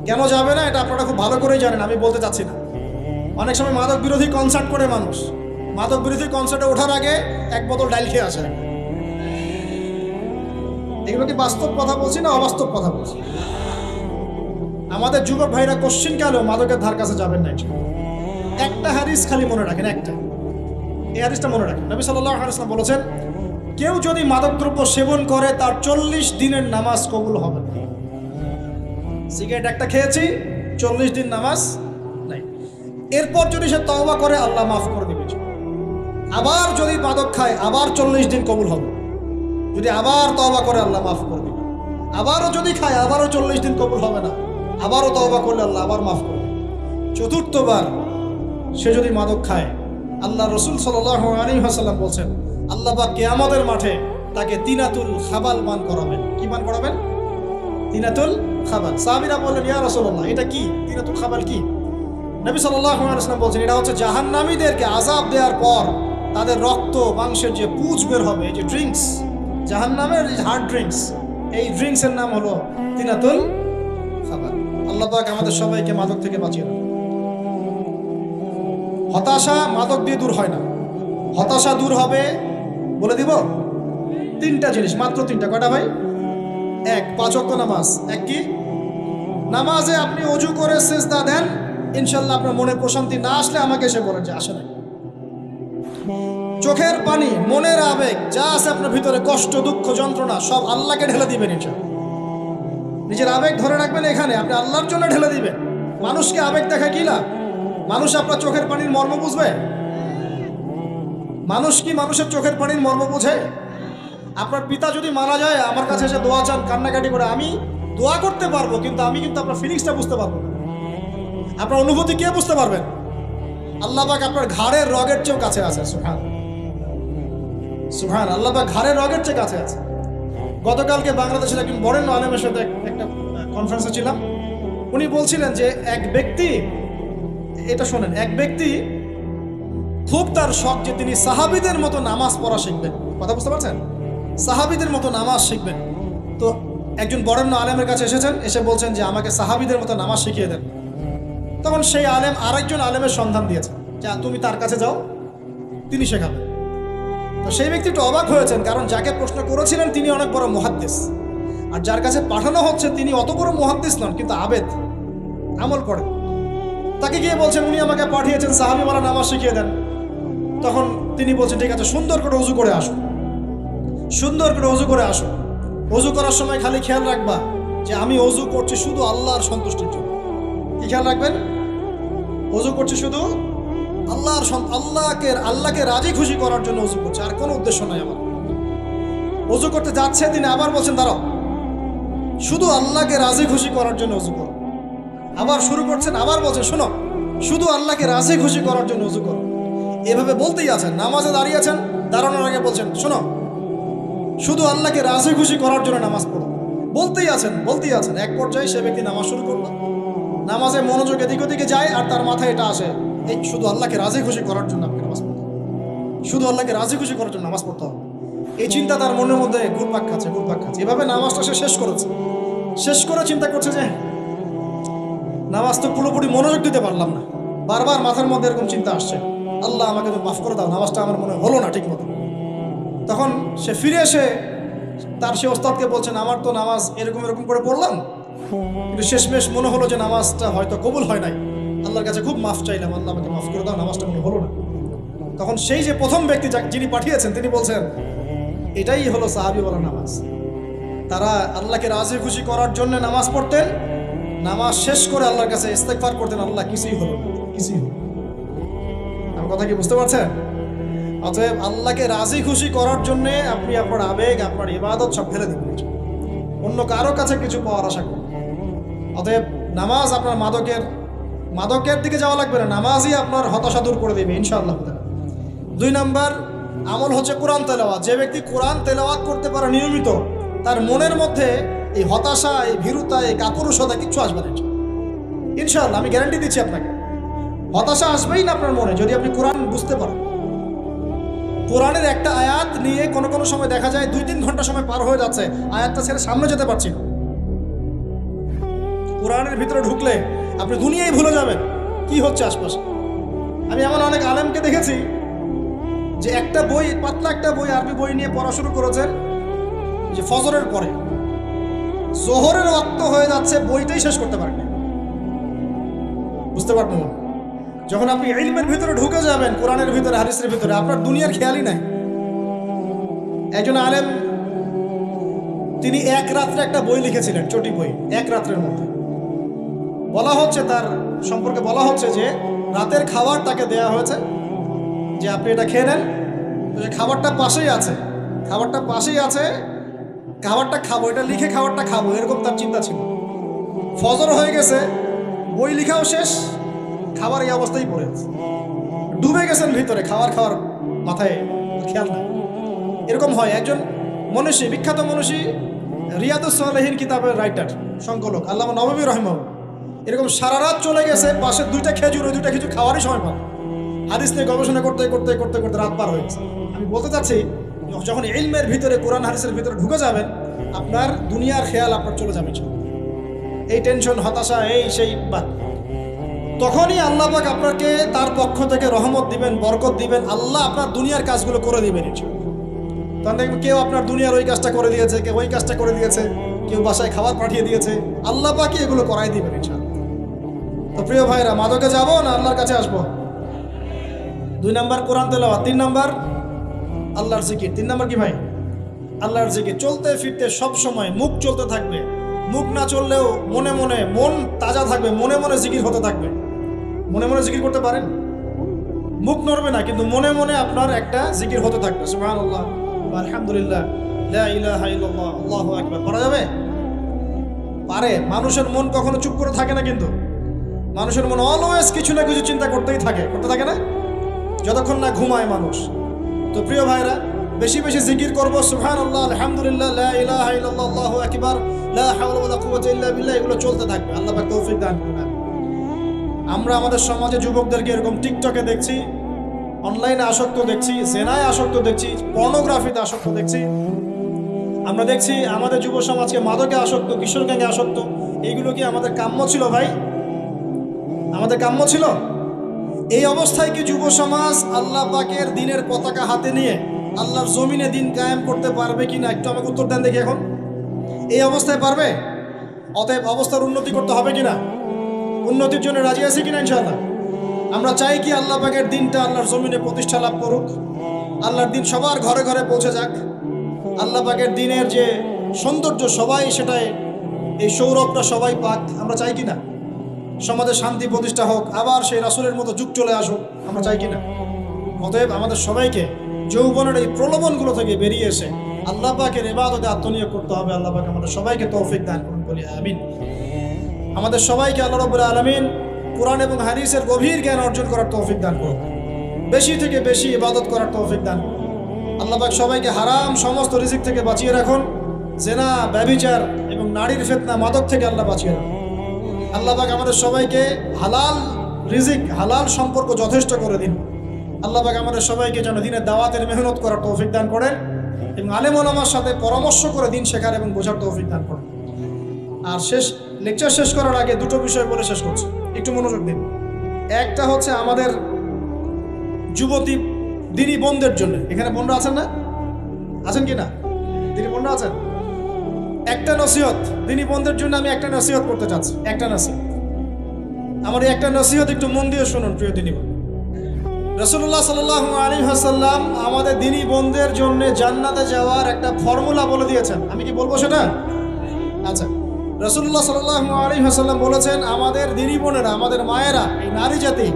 কেন যাবে না এটা আপনারা খুব ভালো করেই জানেন, আমি বলতে চাচ্ছি না। অনেক সময় মাদক বিরোধী কনসার্ট করে মানুষ, মাদক বিরোধী কনসার্টে ওঠার আগে এক বোতল ডাইল খেয়ে আসে। এগুলো কি বাস্তব কথা বলছি না অবাস্তব কথা বলছি? আমাদের যুবক ভাইরা কোশ্চিন কেন মাদকের ধার কাছে যাবেন না। একটা হাদিস খালি মনে রাখেন, একটা, এই হাদিসটা মনে রাখেন। নবী সাল্লাল্লাহু আলাইহি ওয়াসাল্লাম বলেছেন কেউ যদি মাদকদ্রব্য সেবন করে তার 40 দিনের নামাজ কবুল হবে না। সিগারেট একটা খেয়েছি, 40 দিন নামাজ নাই। এরপর যদি সে তওবা করে আল্লাহ মাফ করে দিবে। আবার যদি মাদক খায় আবার 40 দিন কবুল হবে। যদি আবার তওবা করে আল্লাহ মাফ করে দিবে। আবারও যদি খায় আবারও 40 দিন কবুল হবে না, আবারও তওবা করলে আল্লাহ আবার মাফ করবে। চতুর্থবার সে যদি মাদক খায়, আল্লাহ রাসূল সাল্লাল্লাহু আলাইহি ওয়াসাল্লাম বলছেন আল্লাহ পাক কিয়ামতের মাঠে তাকে তিনাতুল খাবাল পান করাবেন। কি পান করাবেন? তিনাতুল খাবাল। সাহাবীরা বললেন ইয়া রাসূলুল্লাহ এটা কি? তিনাতুল খাবাল কি? নবী সাল্লাল্লাহু আলাইহি ওয়াসাল্লাম বলছেন এটা হচ্ছে জাহান্নামীদেরকে আযাব দেওয়ার পর তাদের রক্ত মাংসের যে পুঁজ বের হবে, এই যে ড্রিঙ্কস, জাহান্নামের হার্ড ড্রিঙ্কস, এই ড্রিঙ্কসের নাম হলো তিনাতুল খাবাল। আল্লাহ পাক আমাদের সবাইকে মাদক থেকে বাঁচিয়ে রাখুন। হতাশা মাদক দিয়ে দূর হয় না। হতাশা দূর হবে, বলে দিব, 3টা জিনিস, মাত্র 3টা। কয়টা ভাই? 1, 5 ওয়াক্ত নামাজ। 1 কি? নামাজে আপনি ওযু করে সিজদা দেন, ইনশাআল্লাহ আপনার মনে প্রশান্তি না আসলে আমাকে এসে বলেন যে আসে না। চোখের পানি, মনের আবেগ যা আছে আপনার ভিতরে, কষ্ট, দুঃখ, যন্ত্রণা সব আল্লাহকে ঢেলে দিবেন ইনশাআল্লাহ। নিজের আবেগ ধরে রাখবেন এখানে, আপনি আল্লাহর জন্য ঢেলে দিবেন। মানুষকে আবেগ দেখা কি লাভ? মানুষ আপনার চোখের পানির মর্ম বুঝবে? মানুষ কি মানুষের চোখের পানির মর্ম বোঝে? আপনার পিতা যদি মারা যায় আমার কাছে এসে দোয়া চান কান্নাকাটি করে, আমি দোয়া করতে পারবো, কিন্তু আমি কিন্তু আপনার ফিলিংসটা বুঝতে পারবো না। আপনার অনুভূতি কে বুঝতে পারবেন? আল্লাহ পাক আপনার ঘাড়ের রগের চেয়েও কাছে আছে। সুবহান সুবহান, আল্লাহ পাক ঘাড়ের রগের চেয়ে কাছে আছে। গতকালকে বাংলাদেশের একজন বরেণ্য আলেমের সাথে একটা কনফারেন্সে ছিলাম। উনি বলছিলেন যে এক ব্যক্তি, এটা শোনেন, এক ব্যক্তি খুব তার শখ যে তিনি সাহাবীদের মতো নামাজ পড়া শিখবেন। কথা বুঝতে পারছেন? সাহাবীদের মতো নামাজ শিখবেন। তো একজন বরেণ্য আলেমের কাছে এসেছেন, এসে বলছেন যে আমাকে সাহাবীদের মতো নামাজ শিখিয়ে দেন। তখন সেই আলেম আরেকজন আলেমের সন্ধান দিয়েছেন যে তুমি তার কাছে যাও, তিনি শেখাবেন। তো সেই ব্যক্তি একটু অবাক হয়েছেন, কারণ যাকে প্রশ্ন করেছিলেন তিনি অনেক বড় মুহাদ্দিস, আর যার কাছে পাঠানো হচ্ছে তিনি অত বড় মুহাদ্দিস নন, কিন্তু আবেদ, আমল করেন। তাকে গিয়ে বলছেন উনি আমাকে পাঠিয়েছেন সাহাবীওয়ালা নামাজ শিখিয়ে দেন। তখন তিনি বলছেন ঠিক আছে, সুন্দর করে ওযু করে আসো, সুন্দর করে ওযু করে আসো। ওযু করার সময় খালি খেয়াল রাখবা যে আমি ওযু করছি শুধু আল্লাহর সন্তুষ্টির জন্য। কি খেয়াল রাখবেন? ওযু করছি শুধু আল্লাহকে রাজি খুশি করার জন্য ওযু করছে, আর কোনো উদ্দেশ্য নাই আমার। ওযু করতে যাচ্ছে, তিনি আবার বলছেন দাঁড়াও, শুধু আল্লাহকে রাজি খুশি করার জন্য ওযু করো। আবার শুরু করছেন, আবার বলছেন শোনো, শুধু আল্লাহকে রাজি খুশি করার জন্য ওযু করো। এভাবে বলতেই আছেন, নামাজে দাঁড়িয়েছেন, দাঁড়ানোর আগে বলছেন শোনো, শুধু আল্লাহকে রাজি খুশি করার জন্য নামাজ পড়ো। বলতেই আছেন। এক পর্যায়ে সে ব্যক্তি নামাজ শুরু করলো, নামাজে মনোযোগ এদিক ওদিকে যায়, আর তার মাথায় এটা আসে, এই শুধু আল্লাহকে রাজি খুশি করার জন্য আপনি নামাজ পড়তে হবে, শুধু আল্লাহকে রাজি খুশি করার জন্য নামাজ পড়তে হবে। এই চিন্তা তার মনের মধ্যে ঘুরপাক খাচ্ছে। এভাবে নামাজটা সে শেষ করেছে। শেষ করে চিন্তা করছে যে নামাজ তো পুরোপুরি মনোযোগ দিতে পারলাম না। বারবার মাথার মধ্যে এরকম চিন্তা আসছে, আল্লাহ আমাকে তো মাফ করে দাও, নামাজটা আমার মনে হলো না ঠিক মতো। তখন সে ফিরে এসে তার সে ওস্তাদকে বলছেন আমার তো নামাজ এরকম করে পড়লাম, কিন্তু শেষমেশ মনে হলো যে নামাজটা হয়তো কবুল হয় নাই, আল্লাহর কাছে খুব মাফ চাইলাম, আল্লাহ আমাকে মাফ করে দাও, নামাজটা মনে হলো না। তখন সেই যে প্রথম ব্যক্তি যিনি পাঠিয়েছেন তিনি বলছেন এটাই হলো সাহাবীওয়ালা নামাজ। তারা আল্লাহকে রাজি খুশি করার জন্য নামাজ পড়তেন, নামাজ শেষ করে আল্লাহর কাছে ইস্তেগফার করতেন, আল্লাহ কিছুই হলো না, কিছুই হলো। আমার কথা কি বুঝতে পারছেন? অতএব আল্লাহকে রাজি খুশি করার জন্য আপনি আপনার আবেগ, আপনার ইবাদত সব ফেলে দিবেন, অন্য কারো কাছে কিছু পাওয়ার আশা করুন। অতএব নামাজ আপনার মাদকের দিকে যাওয়া লাগবে না, নামাজই আপনার হতাশা দূর করে দেবে ইনশাআল্লাহ। 2 নম্বর আমল হচ্ছে কোরআন তেলাওয়াত। যে ব্যক্তি কোরআন তেলাওয়াত করতে পারে নিয়মিত, তার মনের মধ্যে এই হতাশা, এই ভীরুতা, এই কাপুরুষতা কিচ্ছু আসবে না ইনশাআল্লাহ। আমি গ্যারান্টি দিচ্ছি আপনাকে, হতাশা আসবেই না আপনার মনে যদি আপনি কোরআন বুঝতে পারেন। কোরআনের একটা আয়াত নিয়ে কোনো সময় দেখা যায় 2-3 ঘন্টা সময় পার হয়ে যাচ্ছে, আয়াতটা ছেড়ে সামনে যেতে পারছি না। কোরআনের ভিতরে ঢুকলে আপনি দুনিয়ায় ভুলে যাবেন কি হচ্ছে আশপাশে। আমি এমন অনেক আলেমকে দেখেছি যে একটা বই, পাতলা একটা বই, আরবি বই নিয়ে পড়া শুরু করেছেন, যে ফজরের পরে জোহরের ওয়াক্ত হয়ে যাচ্ছে, বইটাই শেষ করতে পারেন না। বুঝতে পারবেন না? যখন আপনি ইলমের ভিতরে ঢুকে যাবেন, কোরআনের ভিতরে, হাদিসের ভিতরে, আপনার দুনিয়ার খেয়ালই নাই। একজন আলেম তিনি এক রাত্রে একটা বই লিখেছিলেন, চটি বই, এক রাত্রের মধ্যে। বলা হচ্ছে তার সম্পর্কে বলা হচ্ছে যে রাতের খাবার তাকে দেয়া হয়েছে যে আপনি এটা খেয়ে নেন, খাবারটা পাশেই আছে, খাবারটা খাবো, এটা লিখে খাবারটা খাবো, এরকম তার চিন্তা ছিল। ফজর হয়ে গেছে, বই লিখাও শেষ, খাবার এই অবস্থায় পড়ে আছে, ডুবে গেছেন ভিতরে, খাওয়ার মাথায় খেয়াল নাই। এরকম হয়। একজন মনীষী, বিখ্যাত মনীষী, রিয়াদুস সালেহীন কিতাবের রাইটার, সংকলক আল্লামা নববী রাহিমাহুল্লাহ, এরকম সারা রাত চলে গেছে, পাশে 2টা খেজুর, ওই 2টা খেজুর খাওয়ারই সময় পান। হাদিস নিয়ে গবেষণা করতে রাত পার হয়ে গেছে। আমি বলতে চাচ্ছি, যখন ইলমের ভিতরে, কোরআন হাদিসের ভিতরে ঢুকে যাবেন, আপনার দুনিয়ার খেয়াল আপনার চলে যাবে, এই টেনশন, হতাশা, এই সেই বাদ। তখনই আল্লাহ পাক আপনাকে তার পক্ষ থেকে রহমত দিবেন, বরকত দিবেন, আল্লাহ আপনার দুনিয়ার কাজগুলো করে দিবেন। তখন দেখবেন কেউ আপনার দুনিয়ার ওই কাজটা করে দিয়েছে, কেউ ওই কাজটা করে দিয়েছে, কেউ বাসায় খাবার পাঠিয়ে দিয়েছে, আল্লাহ পাকই এগুলো করাই দিবেন ইনশাআল্লাহ। তো প্রিয় ভাইরা, মাদকে যাব না আল্লাহর কাছে আসবো? 2 নম্বর কোরআন তেলাওয়াত, 3 নম্বর আল্লাহর জিকির। 3 নম্বর কি ভাই? আল্লাহর জিকির। চলতে ফিরতে সব সময় মুখ চলতে থাকবে, মুখ না চললেও মনে মনে মন তাজা থাকবে, মনে মনে জিকির হতে থাকবে। মনে মনে জিকির করতে পারেন? মুখ নড়বে না, কিন্তু মনে মনে আপনার একটা জিকির হতে থাকবে, সুবহানাল্লাহ, আলহামদুলিল্লাহ, লা ইলাহা ইল্লাল্লাহ আল্লাহু আকবার পড়া যাবে? পারে। মানুষের মন কখনো চুপ করে থাকে না, কিন্তু মানুষের মন অলওয়েজ কিছু না কিছু চিন্তা করতে থাকে না, যতক্ষণ না ঘুমায় মানুষ। তো প্রিয় ভাইরা, বেশি বেশি জিকির করবো, সুবহানাল্লাহ, আলহামদুলিল্লাহ, লা ইলাহা ইল্লাল্লাহ, আল্লাহু আকবার, লা হাওলা ওয়ালা কুওয়াতা ইল্লা বিল্লাহ, এগুলো চলতে থাকবে। আল্লাহ পাক তৌফিক দান করুন। আমরা আমাদের সমাজে যুবকদেরকে এরকম টিকটকে দেখছি, অনলাইনে আসক্ত দেখছি, জেনায় আসক্ত দেখছি, পর্নোগ্রাফিতে আসক্ত দেখছি। আমরা দেখছি আমাদের যুব সমাজকে মাদকে আসক্ত, কিশোর গ্যাংয়ে আসক্ত। এইগুলো কি আমাদের কাম্য ছিল ভাই? আমাদের কাম্য ছিল? এই অবস্থায় কি যুব সমাজ আল্লাহ পাকের দিনের পতাকা হাতে নিয়ে আল্লাহর জমিনে দিন কায়েম করতে পারবে কিনা একটু আমাকে উত্তর দেন দেখি। এখন এই অবস্থায় পারবে? অতএব অবস্থার উন্নতি করতে হবে কিনা? উন্নতির জন্য রাজি আছি কিনা ইনশাআল্লাহ? আমরা চাই কি আল্লাহ পাকের দিনটা আল্লাহর জমিনে প্রতিষ্ঠা লাভ করুক, আল্লাহর দিন সবার ঘরে ঘরে পৌঁছে যাক, আল্লাহ পাকের দিনের যে সৌন্দর্য সবাই সেটাই, এই সৌরভটা সবাই পাক। আমরা চাই কিনা সমাজে শান্তি প্রতিষ্ঠা হোক, আবার সেই রাসূলের মতো যুগ চলে আসুক? আমরা চাই কিনা? অতএব আমাদের সবাইকে যৌবনের এই প্রলোভনগুলো থেকে বেরিয়ে এসে আল্লাহ পাকের ইবাদতে আত্মনিয়োগ করতে হবে। আল্লাহ পাক আমাদের সবাইকে তৌফিক দান করুন, বলি আমিন। আমাদের সবাইকে আল্লাহ রাব্বুল আলামিন কুরআন এবং হাদিসের গভীর জ্ঞান অর্জন করার তৌফিক দান করুন, বেশি থেকে বেশি ইবাদত করার তৌফিক দান করুন। আল্লাহ পাক সবাইকে হারাম সমস্ত রিজিক থেকে বাঁচিয়ে রাখুন, জেনা, ব্যভিচার এবং নারীর ফিতনা, মাদক থেকে আল্লাহ বাঁচিয়ে রাখুন। আল্লাহ পাক আমাদের সবাইকে হালাল রিজিক, হালাল সম্পর্ক যথেষ্ট করে দিন। আল্লাহ পাক আমাদের সবাইকে যেন দিনের দাওয়াতের মেহনত করার তৌফিক দান করেন এবং আলেম ওলামার সাথে পরামর্শ করে দিন শেখার এবং বোঝার তৌফিক দান করেন। আর লেকচার শেষ করার আগে দুটো বিষয় বলে শেষ করছি, একটু মনোযোগ দিন। একটা হচ্ছে আমাদের যুবতী দিনী বোনদের জন্য, এখানে বোনরা আছেন না? আছেন কি না? দিনী বোনরা আছেন? একটা নসিহত দিনী বোনদের জন্য আমি একটা নসিহত করতে চাচ্ছি, একটা নসিহত। আমার এই একটা নসিহত একটু মন দিয়ে শুনুন প্রিয় দিনী বোন। রাসূলুল্লাহ সাল্লাল্লাহু আলাইহি ওয়াসাল্লাম আমাদের দিনী বোনদের জন্য জান্নাতে যাওয়ার একটা ফর্মুলা বলে দিয়েছেন। আমি কি বলবো সেটা? আচ্ছা, রাসূলুল্লাহ সাল্লাল্লাহু আলাইহি ওয়াসাল্লাম বলেছেন আমাদের দিনী বোনেরা, আমাদের মায়েরা, এই নারী জাতি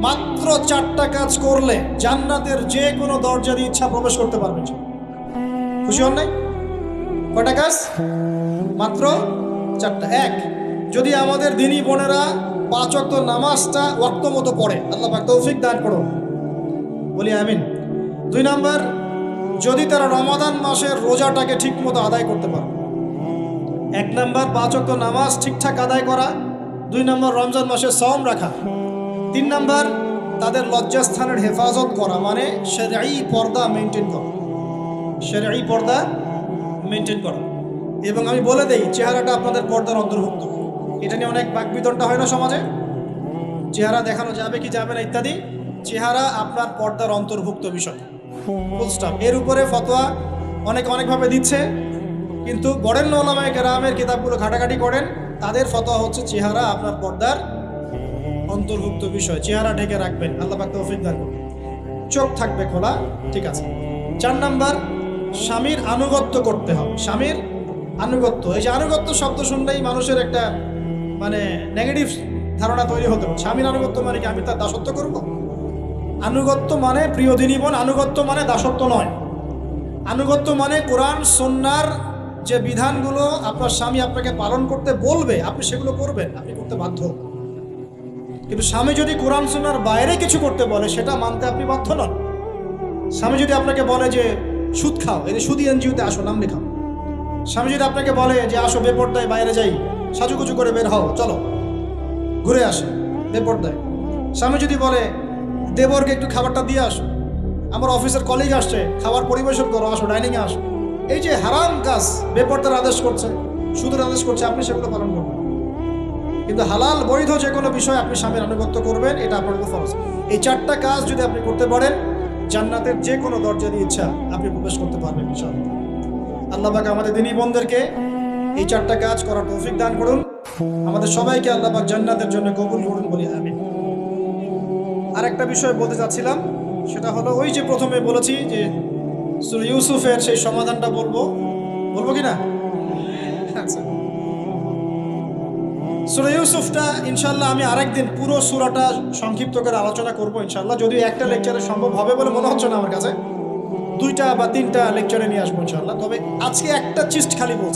মাত্র 4টা কাজ করলে জান্নাতের যে কোনো দরজা দিয়ে ইচ্ছা প্রবেশ করতে পারবে। খুশি হন নাই? কয়টা কাজ? মাত্র 4টা। এক, যদি আমাদের দিনী বোনেরা 5 ওয়াক্ত নামাজটা ওয়াক্ত মতো পড়ে, আল্লাহ পাক তৌফিক দান করুন, বলি আমিন। 2 নাম্বার, যদি তারা রমাদান মাসের রোজাটাকে ঠিক মতো আদায় করতে পারে। 1 নাম্বার 5 ওয়াক্ত নামাজ ঠিকঠাক আদায় করা, 2 নাম্বার রমজান মাসে সওম রাখা, 3 নাম্বার তাদের লজ্জাস্থানের হেফাজত করা, মানে শরঈ পর্দা মেনটেন করা, শরঈ পর্দা মেনটেন করা। এবং আমি বলে দেই, চেহারাটা আপনাদের পর্দার অন্তর্ভুক্ত। এটা নিয়ে অনেক বাকবিতণ্ডা হয় না সমাজে, চেহারা দেখানো যাবে কি যাবে না ইত্যাদি। চেহারা আপনার পর্দার অন্তর্ভুক্ত বিষয়, ফুল স্টপ। এর উপরে ফতোয়া অনেকভাবে দিচ্ছে, কিন্তু বরেণ্য উলামায়ে কেরামের কিতাবগুলো ঘাটাঘাটি করেন, তাদের ফতোয়া হচ্ছে চেহারা আপনার পর্দার অন্তর্ভুক্ত বিষয়, চেহারা ঢেকে রাখবেন, আল্লাহ পাক তৌফিক দান করুন। চোখ থাকবে খোলা, ঠিক আছে। 4 নাম্বার, স্বামীর আনুগত্য করতে হবে। স্বামীর আনুগত্য, এই যে আনুগত্য শব্দ শুনলেই মানুষের একটা মানে নেগেটিভ ধারণা তৈরি হতে পারে। স্বামীর আনুগত্য মানে কি আমি তার দাসত্ব করব? আনুগত্য মানে, প্রিয় দিনী বোন, আনুগত্য মানে দাসত্ব নয়। আনুগত্য মানে কোরআন সুন্নাহর যে বিধানগুলো আপনার স্বামী আপনাকে পালন করতে বলবে, আপনি সেগুলো করবেন, আপনি করতে বাধ্য। কিন্তু স্বামী যদি কোরআন সুন্নাহর বাইরে কিছু করতে বলে, সেটা মানতে আপনি বাধ্য নন। স্বামী যদি আপনাকে বলে যে সুদ খাও, এই যে সুদী এনজিওতে আসো, নাম লেখাও। স্বামী যদি আপনাকে বলে যে আসো বেপরদায় বাইরে যাই, সাজুগুজু করে বের হও, চলো ঘুরে আসে বেপরদায়। স্বামী যদি বলে দেবরকে একটু খাবারটা দিয়ে আসো, আমার অফিসের কলিগ আসছে, খাবার পরিবেশন করো, আসো ডাইনিংয়ে আসো। এই যে হারাম কাজ, বেপরদার আদেশ করছে, সুদের আদেশ করছে, আপনি সেগুলো পালন করবেন। কিন্তু হালাল বৈধ যে কোনো বিষয় আপনি স্বামীর আনুগত্য করবেন, এটা আপনার উপর ফরজ। এই 4টা কাজ যদি আপনি করতে পারেন, জান্নাতের যে কোনো দরজা দিয়ে ইচ্ছা আপনি প্রবেশ করতে পারবেন ইনশাআল্লাহ। আল্লাহ পাক আমাদের দিনী বোনদেরকে এই 4টা কাজ করার তৌফিক দান করুন। আমাদের সবাইকে আল্লাহ পাক জান্নাতের জন্য কবুল করুন, বলি আমিন। আরেকটা বিষয় বলতে চাচ্ছিলাম, সেটা হলো ওই যে প্রথমে বলেছি যে সূরা ইউসুফের সেই সমাধানটা বলবো কি না? আচ্ছা, সূরা ইউসুফটা ইনশাআল্লাহ আমি আরেকদিন পুরো সূরাটা সংক্ষিপ্ত করে আলোচনা করব ইনশাআল্লাহ, যদিও একটা লেকচারে সম্ভব হবে বলে মনে হচ্ছে না আমার কাছে। 2টা বা 3টা লেকচারে নিয়ে আসবো ইনশাআল্লাহ। তবে আজকে একটা চিস্ট খালি বলছি।